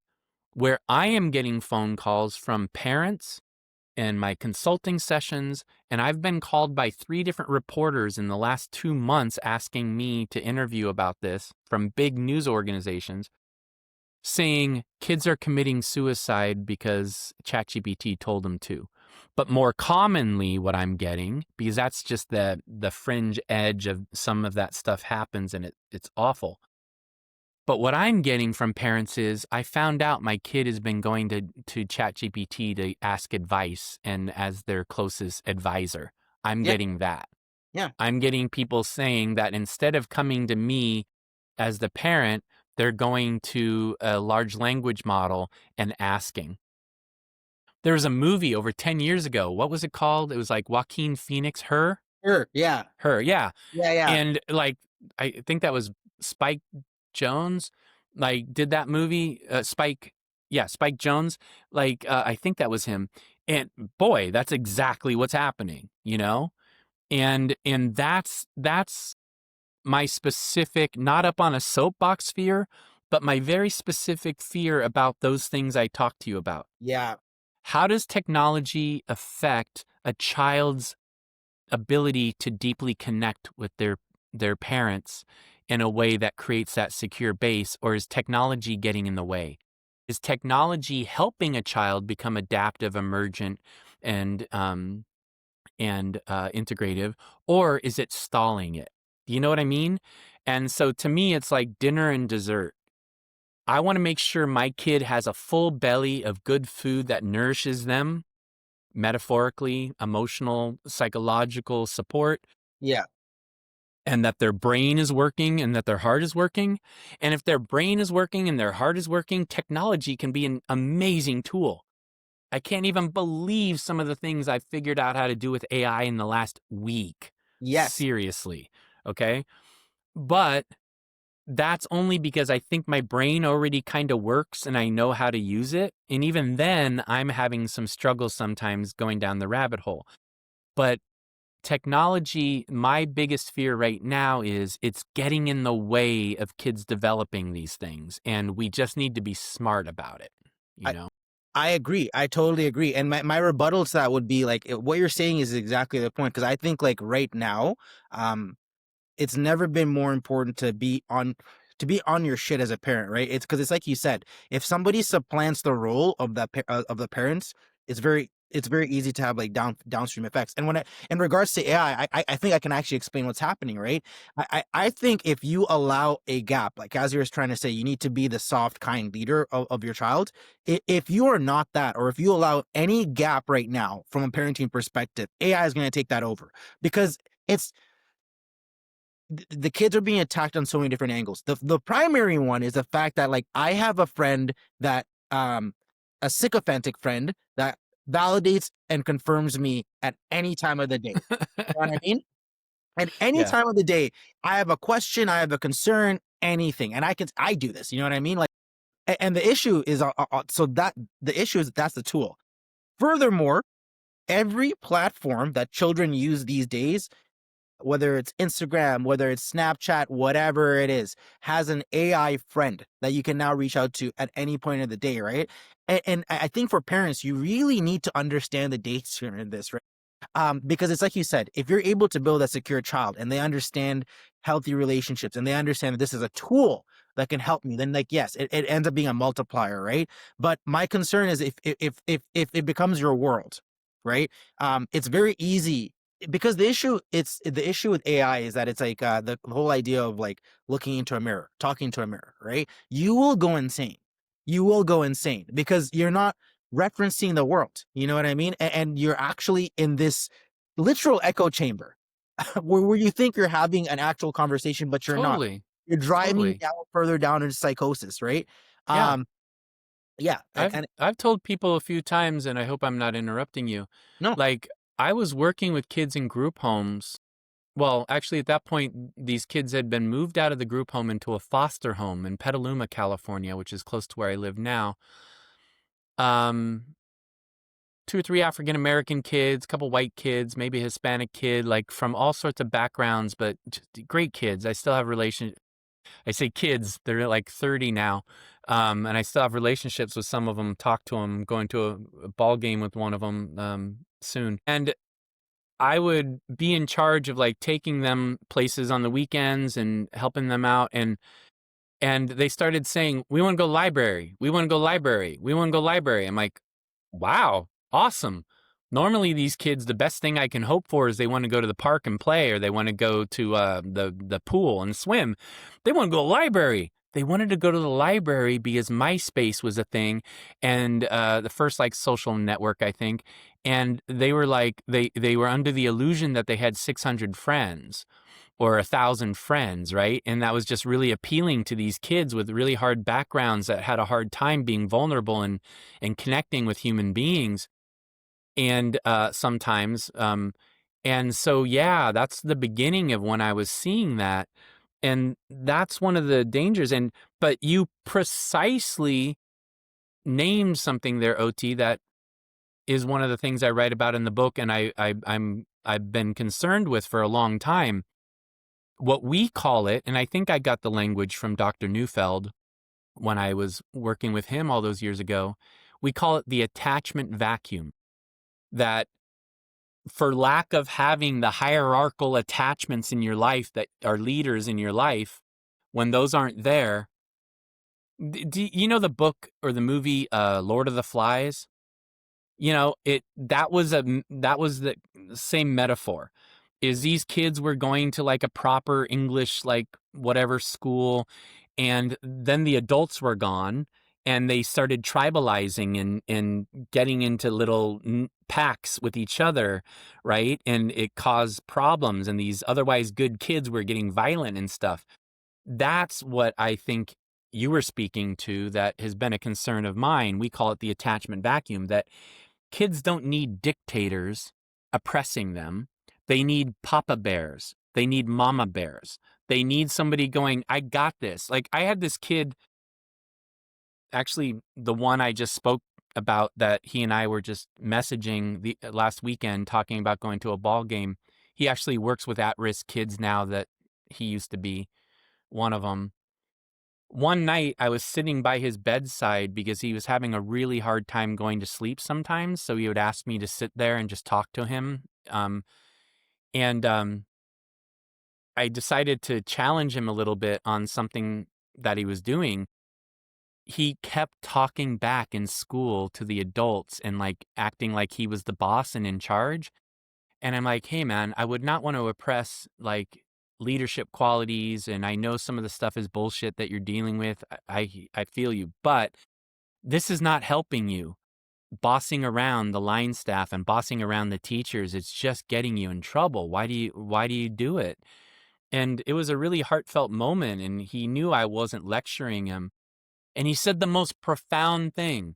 where I am getting phone calls from parents and my consulting sessions, and I've been called by 3 different reporters in the last 2 months asking me to interview about this from big news organizations. saying kids are committing suicide because ChatGPT told them to. But more commonly, what I'm getting, because that's just the fringe edge of some of that stuff happens, and it's awful. But what I'm getting from parents is I found out my kid has been going to ChatGPT to ask advice, and as their closest advisor, I'm Yeah, getting that. yeah. I'm getting people saying that instead of coming to me as the parent, they're going to a large language model and asking. There was a movie over 10 years ago. What was it called? It was like Joaquin Phoenix, Her? Sure, yeah. Her, yeah. Yeah, yeah. And like, I think that was Spike Jones, like, did that movie. Spike Jones. Like, I think that was him. And boy, that's exactly what's happening, you know? And that's my specific, not up on a soapbox fear, but my very specific fear about those things I talked to you about. Yeah. How does technology affect a child's ability to deeply connect with their parents in a way that creates that secure base, or is technology getting in the way? Is technology helping a child become adaptive, emergent, and integrative, or is it stalling it? Do you know what I mean? And so to me, it's like dinner and dessert. I want to make sure my kid has a full belly of good food that nourishes them, metaphorically, emotional, psychological support, Yeah. and that their brain is working and that their heart is working. And if their brain is working and their heart is working, technology can be an amazing tool. I can't even believe some of the things I've figured out how to do with AI in the last week. Yes. Seriously. Okay. But that's only because I think my brain already kind of works and I know how to use it. And even then, I'm having some struggles sometimes going down the rabbit hole. But technology, my biggest fear right now is it's getting in the way of kids developing these things. And we just need to be smart about it, you I know? I agree. I totally agree. And my rebuttal to that would be like what you're saying is exactly the point. Because I think like right now, um, it's never been more important to be on your shit as a parent, right? It's because it's like you said, if somebody supplants the role of of the parents, it's very easy to have like downstream effects. And when in regards to AI, I think I can actually explain what's happening, right? I think if you allow a gap, like as you were trying to say, you need to be the soft, kind leader of your child. If you are not that, or if you allow any gap right now from a parenting perspective, AI is going to take that over because it's the kids are being attacked on so many different angles. The primary one is the fact that like I have a friend that a sycophantic friend that validates and confirms me at any time of the day. You know what I mean? At any Yeah, time of the day, I have a question, I have a concern, anything, and I do this. You know what I mean? Like, and the issue is so that the issue is that's the tool. Furthermore, every platform that children use these days, whether it's Instagram, whether it's Snapchat, whatever it is, has an AI friend that you can now reach out to at any point of the day, right? And I think for parents, you really need to understand the danger in this, right? Because it's like you said, if you're able to build a secure child and they understand healthy relationships and they understand that this is a tool that can help me, then like yes, it ends up being a multiplier, right? But my concern is if it becomes your world, right? It's very easy because the issue with AI is that it's like the whole idea of like looking into a mirror, talking to a mirror, right? You will go insane. You will go insane because you're not referencing the world. You know what I mean? And you're actually in this literal echo chamber where you think you're having an actual conversation, but you're not. totally. You're driving Totally. down further down into psychosis, right? Yeah. Um, yeah, and I've told people a few times, and I hope I'm not interrupting you. no, Like, I was working with kids in group homes. Well, actually, at that point, these kids had been moved out of the group home into a foster home in Petaluma, California, which is close to where I live now. Um, two or three African American kids, a couple white kids, maybe a Hispanic kid, like from all sorts of backgrounds, but just great kids. I still have I say kids, they're like 30 now. And I still have relationships with some of them, talk to them, going to a ball game with one of them soon. And I would be in charge of like taking them places on the weekends and helping them out. And And they started saying, "We want to go library. We want to go library. We want to go library." I'm like, "Wow, awesome." Normally, these kids, the best thing I can hope for is they want to go to the park and play, or they want to go to the pool and swim. They want to go to the library. They wanted to go to the library because MySpace was a thing, and the first like social network, I think. And they were like, they were under the illusion that they had 600 friends or 1,000 friends, right? And that was just really appealing to these kids with really hard backgrounds that had a hard time being vulnerable and connecting with human beings. And sometimes, and so yeah, that's the beginning of when I was seeing that, and that's one of the dangers. And but you precisely named something there, Ot, that is one of the things I write about in the book, and I've been concerned with for a long time. What we call it, and I think I got the language from Dr. Neufeld when I was working with him all those years ago, we call it the attachment vacuum. That for lack of having the hierarchical attachments in your life that are leaders in your life, when those aren't there, do you know the book or the movie Lord of the Flies? You know, that was the same metaphor. Is these kids were going to like a proper English like whatever school, and then the adults were gone, and they started tribalizing and getting into little packs with each other, right? And it caused problems, and these otherwise good kids were getting violent and stuff. That's what I think you were speaking to, that has been a concern of mine. We call it the attachment vacuum, that kids don't need dictators oppressing them. They need papa bears. They need mama bears. They need somebody going, "I got this." Like I had this kid, actually the one I just spoke about, that he and I were just messaging the last weekend talking about going to a ball game. He actually works with at-risk kids now, that he used to be one of them. One night I was sitting by his bedside because he was having a really hard time going to sleep sometimes. So he would ask me to sit there and just talk to him. And I decided to challenge him a little bit on something that he was doing. He kept talking back in school to the adults and like acting like he was the boss and in charge. And I'm like, "Hey man, I would not want to oppress like leadership qualities, and I know some of the stuff is bullshit that you're dealing with. I feel you, but this is not helping you. Bossing around the line staff and bossing around the teachers, it's just getting you in trouble. Why do you do it?" And it was a really heartfelt moment, and he knew I wasn't lecturing him. And he said the most profound thing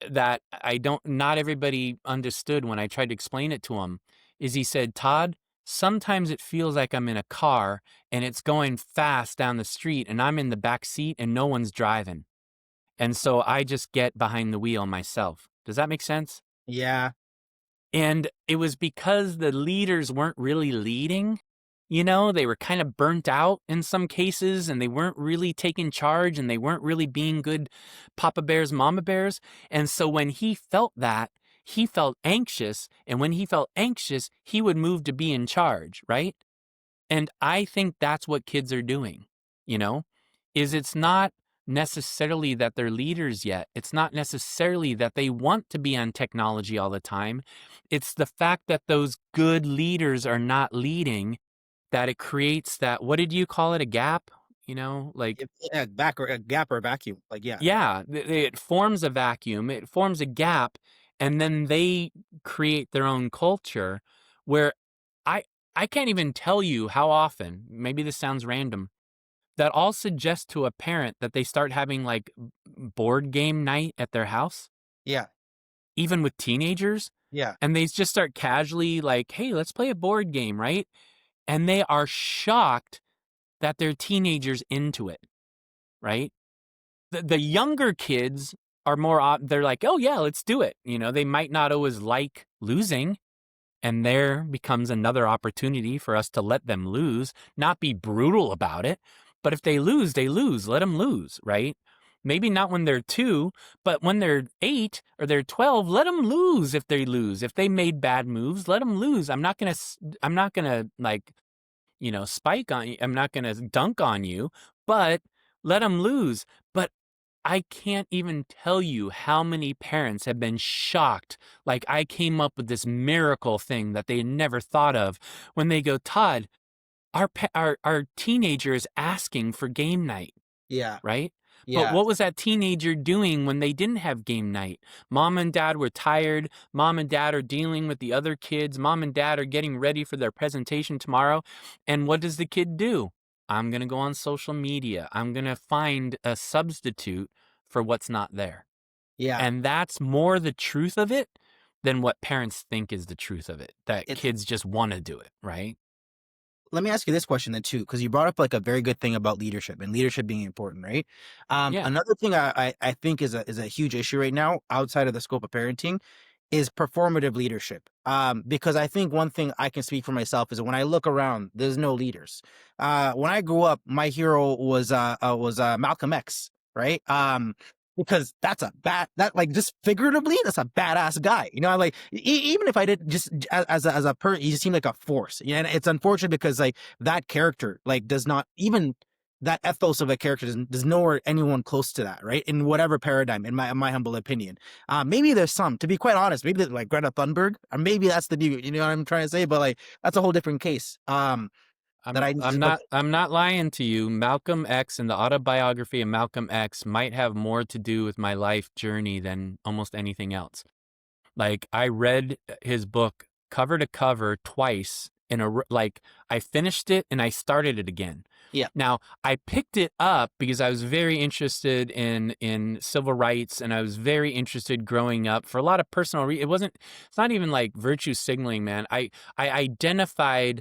that I don't not everybody understood when I tried to explain it to him, is he said, "Todd, sometimes it feels like I'm in a car and it's going fast down the street and I'm in the back seat and no one's driving. And so I just get behind the wheel myself." Does that make sense? Yeah. And it was because the leaders weren't really leading. You know, they were kind of burnt out in some cases, and they weren't really taking charge, and they weren't really being good papa bears, mama bears. And so when he felt that, he felt anxious. And when he felt anxious, he would move to be in charge, right? And I think that's what kids are doing, you know, is it's not necessarily that they're leaders yet. It's not necessarily that they want to be on technology all the time. It's the fact that those good leaders are not leading, that it creates that, what did you call it? A gap, you know, like, Yeah, back or a gap or a vacuum. Like, yeah. yeah, it forms a vacuum, it forms a gap, and then they create their own culture where I I can't even tell you how often, maybe this sounds random, that I'll suggest to a parent that they start having like board game night at their house, Yeah. even with teenagers, Yeah. and they just start casually like, "Hey, let's play a board game," right? And they are shocked that their teenagers into it, right? The younger kids are more they're like, "Oh yeah, let's do it." You know, they might not always like losing, and there becomes another opportunity for us to let them lose, not be brutal about it. But if they lose, they lose. Let them lose, right? Maybe not when they're 2, but when they're 8 or they're 12, let them lose if they lose. If they made bad moves, let them lose. I'm not going to like, you know, spike on you. I'm not going to dunk on you, but let them lose. But I can't even tell you how many parents have been shocked. Like I came up with this miracle thing that they never thought of when they go, Todd, our teenager is asking for game night, Yeah. right? But Yeah. what was that teenager doing when they didn't have game night? Mom and dad were tired. Mom and dad are dealing with the other kids. Mom and dad are getting ready for their presentation tomorrow. And what does the kid do? I'm going to go on social media. I'm going to find a substitute for what's not there. Yeah. And that's more the truth of it than what parents think is the truth of it, that It's kids just want to do it, right? Let me ask you this question then too, because you brought up like a very good thing about leadership and leadership being important, right? Yeah. Another thing I think is a huge issue right now outside of the scope of parenting is performative leadership. Because I think one thing I can speak for myself is when I look around, there's no leaders. When I grew up, my hero was Malcolm X, right? Because that's a bad that like just figuratively that's a badass guy, you know. Like even if I did just as a person, he just seemed like a force. Yeah, and it's unfortunate because like that character like does not even that ethos of a character does nowhere anyone close to that, right? In whatever paradigm, in my humble opinion. Maybe there's some, to be quite honest, maybe like Greta Thunberg, or maybe that's the new, you know what I'm trying to say, but like that's a whole different case. That I just but I'm not lying to you. Malcolm X and the autobiography of Malcolm X might have more to do with my life journey than almost anything else. Like I read his book cover to cover twice like I finished it and I started it again. yeah, Now, I picked it up because I was very interested in civil rights, and I was very interested growing up for a lot of personal it's not even like virtue signaling, man. I identified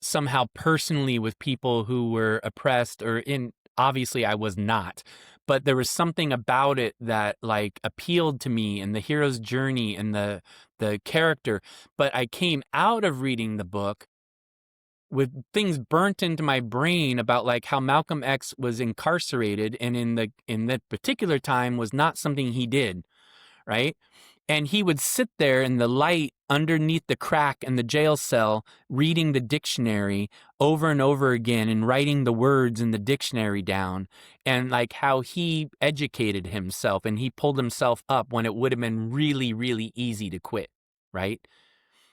somehow personally with people who were oppressed or in obviously I was not, but there was something about it that like appealed to me, and the hero's journey and the character. But I came out of reading the book with things burnt into my brain about like how Malcolm X was incarcerated, and in that particular time was not something he did, right? And he would sit there in the light underneath the crack in the jail cell, reading the dictionary over and over again and writing the words in the dictionary down, and like how he educated himself and he pulled himself up when it would have been really, really easy to quit, right?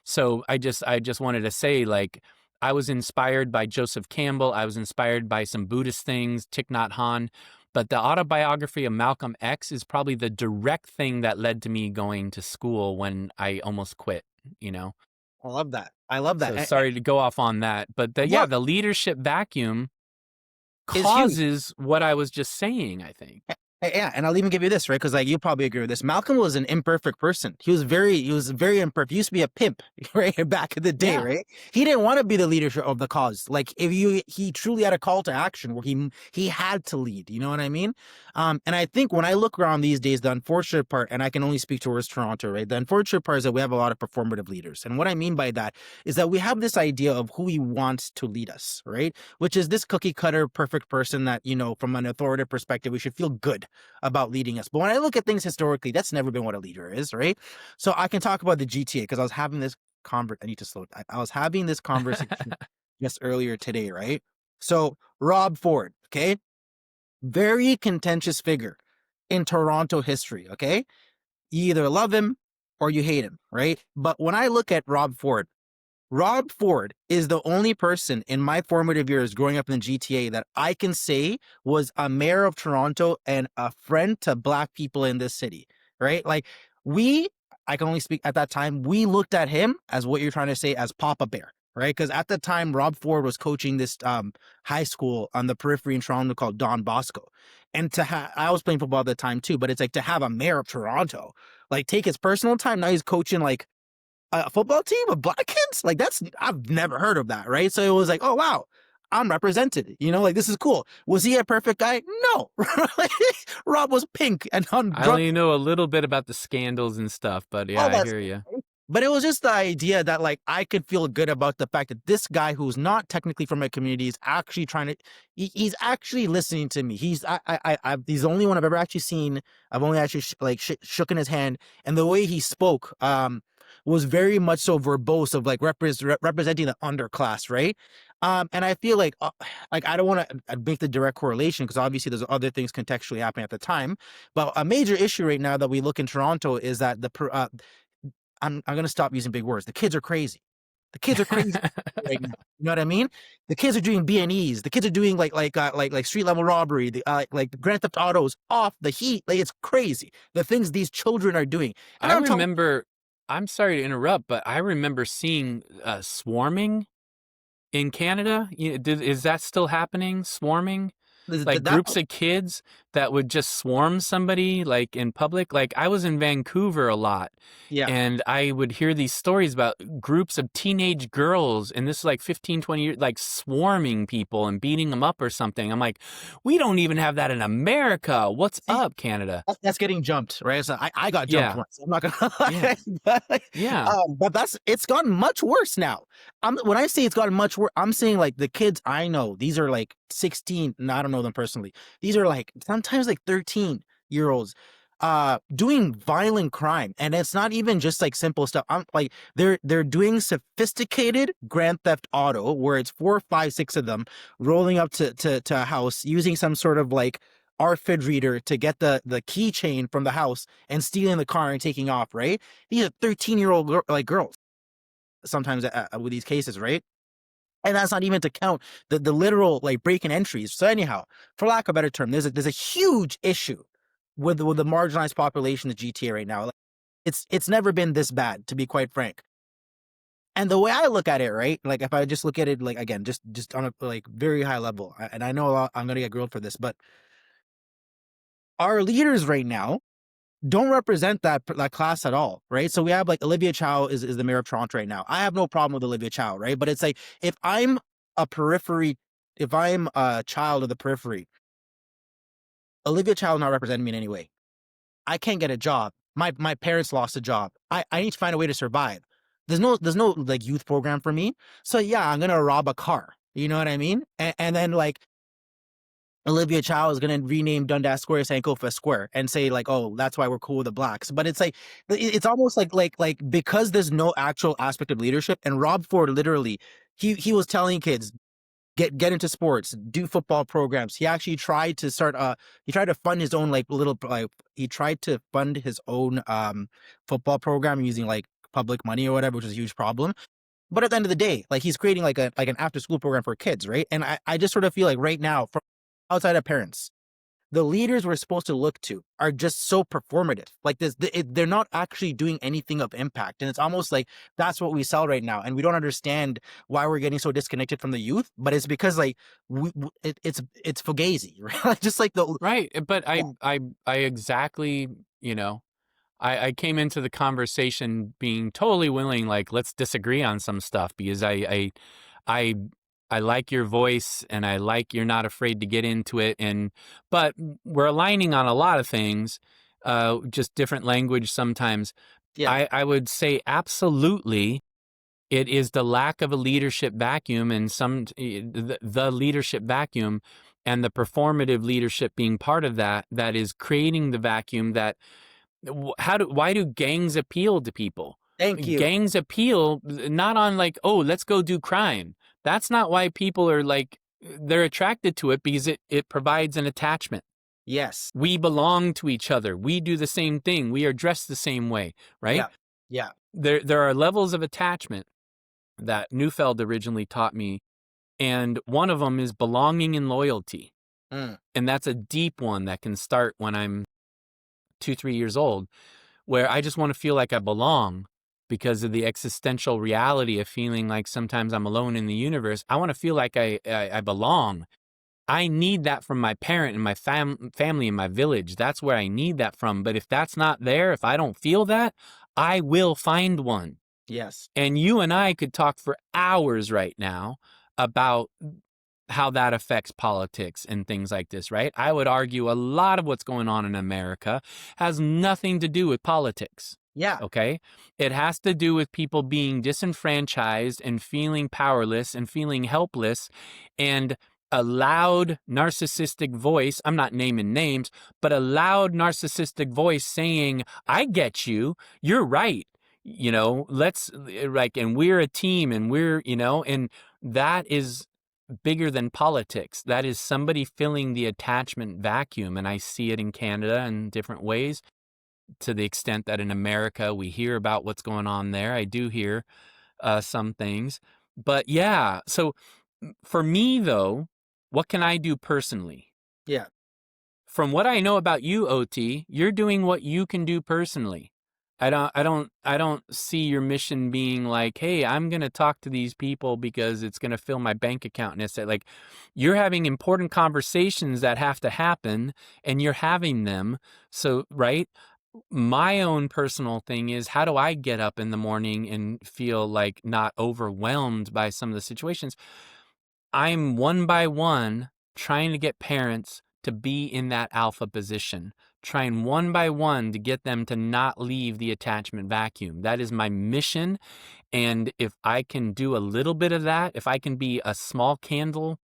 So I just wanted to say, like, I was inspired by Joseph Campbell. I was inspired by some Buddhist things, Thich Nhat Hanh. But the autobiography of Malcolm X is probably the direct thing that led to me going to school when I almost quit, you know? I love that. I love that. So sorry to go off on that. But Yeah, the leadership vacuum is huge. causes what I was just saying, I think. Yeah, and I'll even give you this, right? Because like you probably agree with this. Malcolm was an imperfect person. He was very imperfect. He used to be a pimp, right? Back in the day, Yeah. right? He didn't want to be the leader of the cause. Like he truly had a call to action where he had to lead. You know what I mean? And I think when I look around these days, the unfortunate part, and I can only speak towards Toronto, right? The unfortunate part is that we have a lot of performative leaders, and what I mean by that is that we have this idea of who we want to lead us, right? Which is this cookie cutter perfect person that, you know, from an authoritative perspective, we should feel good about leading us. But when I look at things historically, that's never been what a leader is, right? So I can talk about the GTA because I was having this I need to slow. I was having this conversation just earlier today, right? So Rob Ford, okay, very contentious figure in Toronto history. Okay, you either love him or you hate him, right? But when I look at Rob Ford is the only person in my formative years growing up in the GTA that I can say was a mayor of Toronto and a friend to Black people in this city, right? Like we, I can only speak at that time, we looked at him as what you're trying to say as Papa Bear, right? Because at the time, Rob Ford was coaching this high school on the periphery in Toronto called Don Bosco. And I was playing football at the time too, but it's like to have a mayor of Toronto, like take his personal time. Now he's coaching like a football team of Black kids? Like that's I've never heard of that, right? So it was like, oh wow, I'm represented. You know, like this is cool. Was he a perfect guy? No. Rob was pink and on I drunk, only know a little bit about the scandals and stuff, but yeah, all I that hear stuff. you. Right? But it was just the idea that like I could feel good about the fact that this guy who's not technically from my community is actually trying to he's actually listening to me. He's the only one I've ever actually seen. I've only actually shook in his hand, and the way he spoke was very much so verbose of like representing the underclass, right? And I feel like I don't want to make the direct correlation because obviously there's other things contextually happening at the time. But a major issue right now that we look in Toronto is that I'm going to stop using big words. The kids are crazy. The kids are crazy right now. You know what I mean? The kids are doing B&Es. The kids are doing like street level robbery. Like the Grand Theft Autos off the heat. Like it's crazy. The things these children are doing. And I I'm talking. remember, I'm sorry to interrupt, but I remember seeing swarming in Canada. Is that still happening? Swarming? Like That groups of kids that would just swarm somebody like in public. Like I was in Vancouver a lot, yeah. and I would hear these stories about groups of teenage girls, and this is like 15, 20 years, like swarming people and beating them up or something. I'm like, we don't even have that in America. What's See, up, Canada? that's getting jumped, right? So I got jumped Yeah, once. I'm not gonna yeah, lie. yeah. But it's gotten much worse now. When I say it's gotten much worse, I'm saying like the kids I know, these are like 16, and I don't know them personally. These are like sometimes like 13-year-olds doing violent crime. And it's not even just like simple stuff. I'm like they're doing sophisticated Grand Theft Auto where it's 4, 5, 6 of them rolling up to a house using some sort of like RFID reader to get the keychain from the house and stealing the car and taking off, right? These are 13-year-old like girls sometimes with these cases, right? And that's not even to count the literal like break-in entries. So anyhow, for lack of a better term, there's a huge issue with the marginalized population of GTA right now. Like, it's never been this bad, to be quite frank. And the way I look at it, right? Like if I just look at it like again, just on a like very high level, and I know I'm gonna get grilled for this, but our leaders right now don't represent that class at all, right? So we have like Olivia Chow is the mayor of Toronto right now. I have no problem with Olivia Chow, right? But it's like if I'm a periphery, if I'm a child of the periphery, Olivia Chow is not representing me in any way. I can't get a job. My parents lost a job. I need to find a way to survive. There's no like youth program for me. So yeah, I'm gonna rob a car. You know what I mean? And then like Olivia Chow is going to rename Dundas Square Sankofa Square and say like, oh, that's why we're cool with the blacks. But it's like, it's almost like because there's no actual aspect of leadership. And Rob Ford literally, he was telling kids get into sports, do football programs. He actually tried to start he tried to fund his own like little like he tried to fund his own football program using like public money or whatever, which is a huge problem. But at the end of the day, like he's creating like an after school program for kids, right? And I just sort of feel like right now, from outside of parents, the leaders we're supposed to look to are just so performative. Like they're not actually doing anything of impact, and it's almost like that's what we sell right now, and we don't understand why we're getting so disconnected from the youth. But it's because like it's fugazi, right? Just like the Right. But yeah, I exactly, I came into the conversation being totally willing, like, let's disagree on some stuff because I, I like your voice and I like you're not afraid to get into it. But we're aligning on a lot of things, just different language sometimes. yeah. I would say absolutely it is the lack of a leadership vacuum and the leadership vacuum and the performative leadership being part of that is creating the vacuum that why do gangs appeal to people? Thank you. Gangs appeal not on like, oh, let's go do crime. That's not why people are like they're attracted to it because it provides an attachment. Yes. We belong to each other. We do the same thing. We are dressed the same way, right? Yeah. Yeah. There are levels of attachment that Neufeld originally taught me, and one of them is belonging and loyalty. Mm. And that's a deep one that can start when I'm 2, 3 years old, where I just want to feel like I belong because of the existential reality of feeling like sometimes I'm alone in the universe. I want to feel like I belong. I need that from my parent and my family and my village. That's where I need that from. But if that's not there, if I don't feel that, I will find one. Yes. And you and I could talk for hours right now about how that affects politics and things like this, right? I would argue a lot of what's going on in America has nothing to do with politics. Yeah. Okay. It has to do with people being disenfranchised and feeling powerless and feeling helpless, and a loud narcissistic voice. I'm not naming names, but a loud narcissistic voice saying, I get you. You're right. Let's like, and we're a team and we're, and that is bigger than politics. That is somebody filling the attachment vacuum. And I see it in Canada in different ways, to the extent that in America we hear about what's going on there. I do hear some things. But yeah, so for me, though, what can I do personally? Yeah. From what I know about you, OT, you're doing what you can do personally. I don't see your mission being like, hey, I'm gonna talk to these people because it's gonna fill my bank account. And it's like, you're having important conversations that have to happen, and you're having them. So, right? My own personal thing is, how do I get up in the morning and feel like not overwhelmed by some of the situations? I'm one by one trying to get parents to be in that alpha position, trying one by one to get them to not leave the attachment vacuum. That is my mission. And if I can do a little bit of that, if I can be a small candle,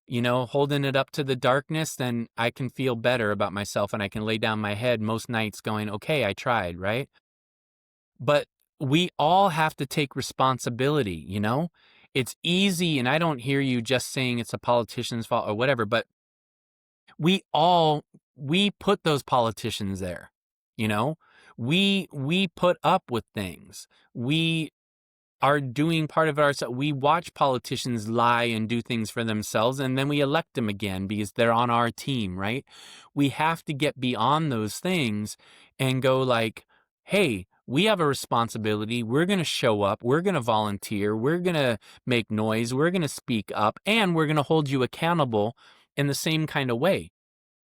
holding it up to the darkness, then I can feel better about myself, and I can lay down my head most nights going, okay, I tried, right? But we all have to take responsibility. It's easy, and I don't hear you just saying it's a politician's fault or whatever, but we put those politicians there, you know? We put up with things. We are doing part of it ourselves. We watch politicians lie and do things for themselves, and then we elect them again because they're on our team, right? We have to get beyond those things and go like, hey, we have a responsibility. We're going to show up. We're going to volunteer. We're going to make noise. We're going to speak up, and we're going to hold you accountable in the same kind of way.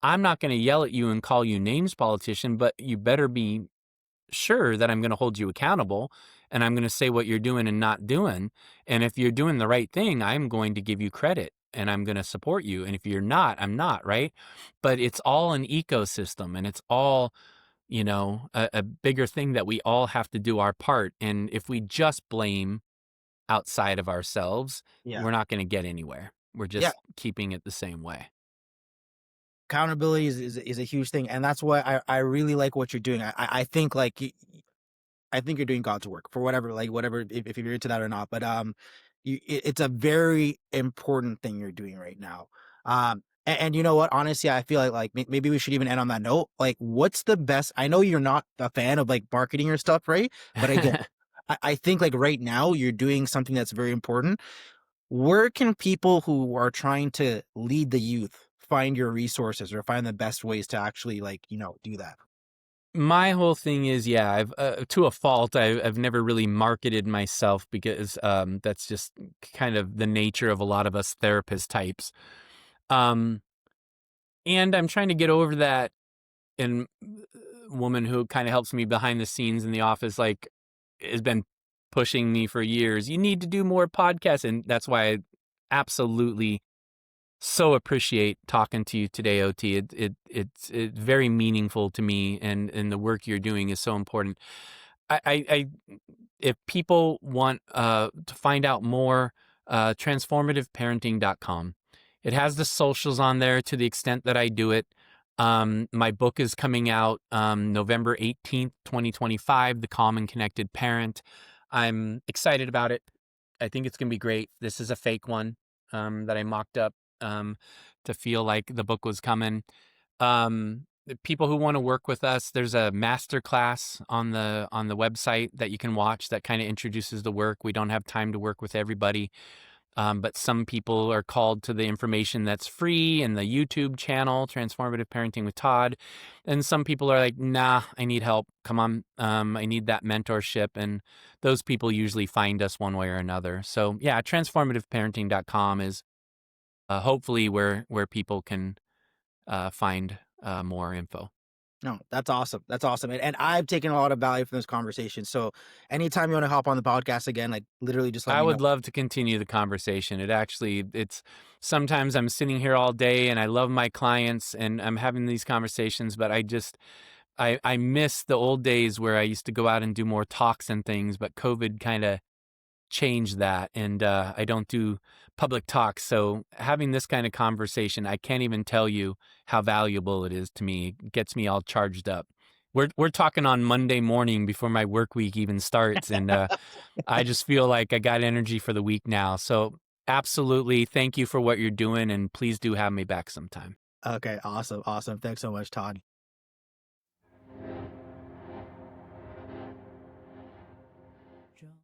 I'm not going to yell at you and call you names, politician, but you better be sure that I'm going to hold you accountable, and I'm going to say what you're doing and not doing. And if you're doing the right thing, I'm going to give you credit and I'm going to support you. And if you're not, I'm not, right? But it's all an ecosystem, and it's all, a bigger thing that we all have to do our part. And if we just blame outside of ourselves, Yeah. we're not going to get anywhere. We're Yeah. just keeping it the same way. Accountability is a huge thing, and that's why I really like what you're doing. I think I think you're doing God's work for whatever, if you're into that or not. But it's a very important thing you're doing right now. And you know what? Honestly, I feel like maybe we should even end on that note. Like, what's the best? I know you're not a fan of like marketing your stuff, right? But again, I think like right now you're doing something that's very important. Where can people who are trying to lead the youth find your resources or find the best ways to actually do that? My whole thing is, yeah, I've to a fault, I've never really marketed myself because that's just kind of the nature of a lot of us therapist types. Um, and I'm trying to get over that. And woman who kind of helps me behind the scenes in the office, like, has been pushing me for years. You need to do more podcasts, and that's why I absolutely so appreciate talking to you today, OT. It's very meaningful to me, and the work you're doing is so important. I if people want to find out more, transformativeparenting.com. It has the socials on there to the extent that I do it. My book is coming out November 18th, 2025, The Calm and Connected Parent. I'm excited about it. I think it's going to be great. This is a fake one that I mocked up to feel like the book was coming. The people who want to work with us, there's a master class on the website that you can watch that kind of introduces the work. We don't have time to work with everybody. But some people are called to the information that's free in the YouTube channel, Transformative Parenting with Todd. And some people are like, nah, I need help. Come on. I need that mentorship. And those people usually find us one way or another. So yeah, transformativeparenting.com is hopefully where people can find more info. No, that's awesome. That's awesome. And I've taken a lot of value from this conversation. So anytime you want to hop on the podcast again, like literally just let I me know. would love to continue the conversation. It's sometimes I'm sitting here all day and I love my clients and I'm having these conversations, but I miss the old days where I used to go out and do more talks and things, but COVID kind of changed that, and I don't do public talks. So having this kind of conversation, I can't even tell you how valuable it is to me. It gets me all charged up. We're talking on Monday morning before my work week even starts, and I just feel like I got energy for the week now. So Absolutely. Thank you for what you're doing, and please do have me back sometime. Okay, awesome, awesome. Thanks so much, Todd.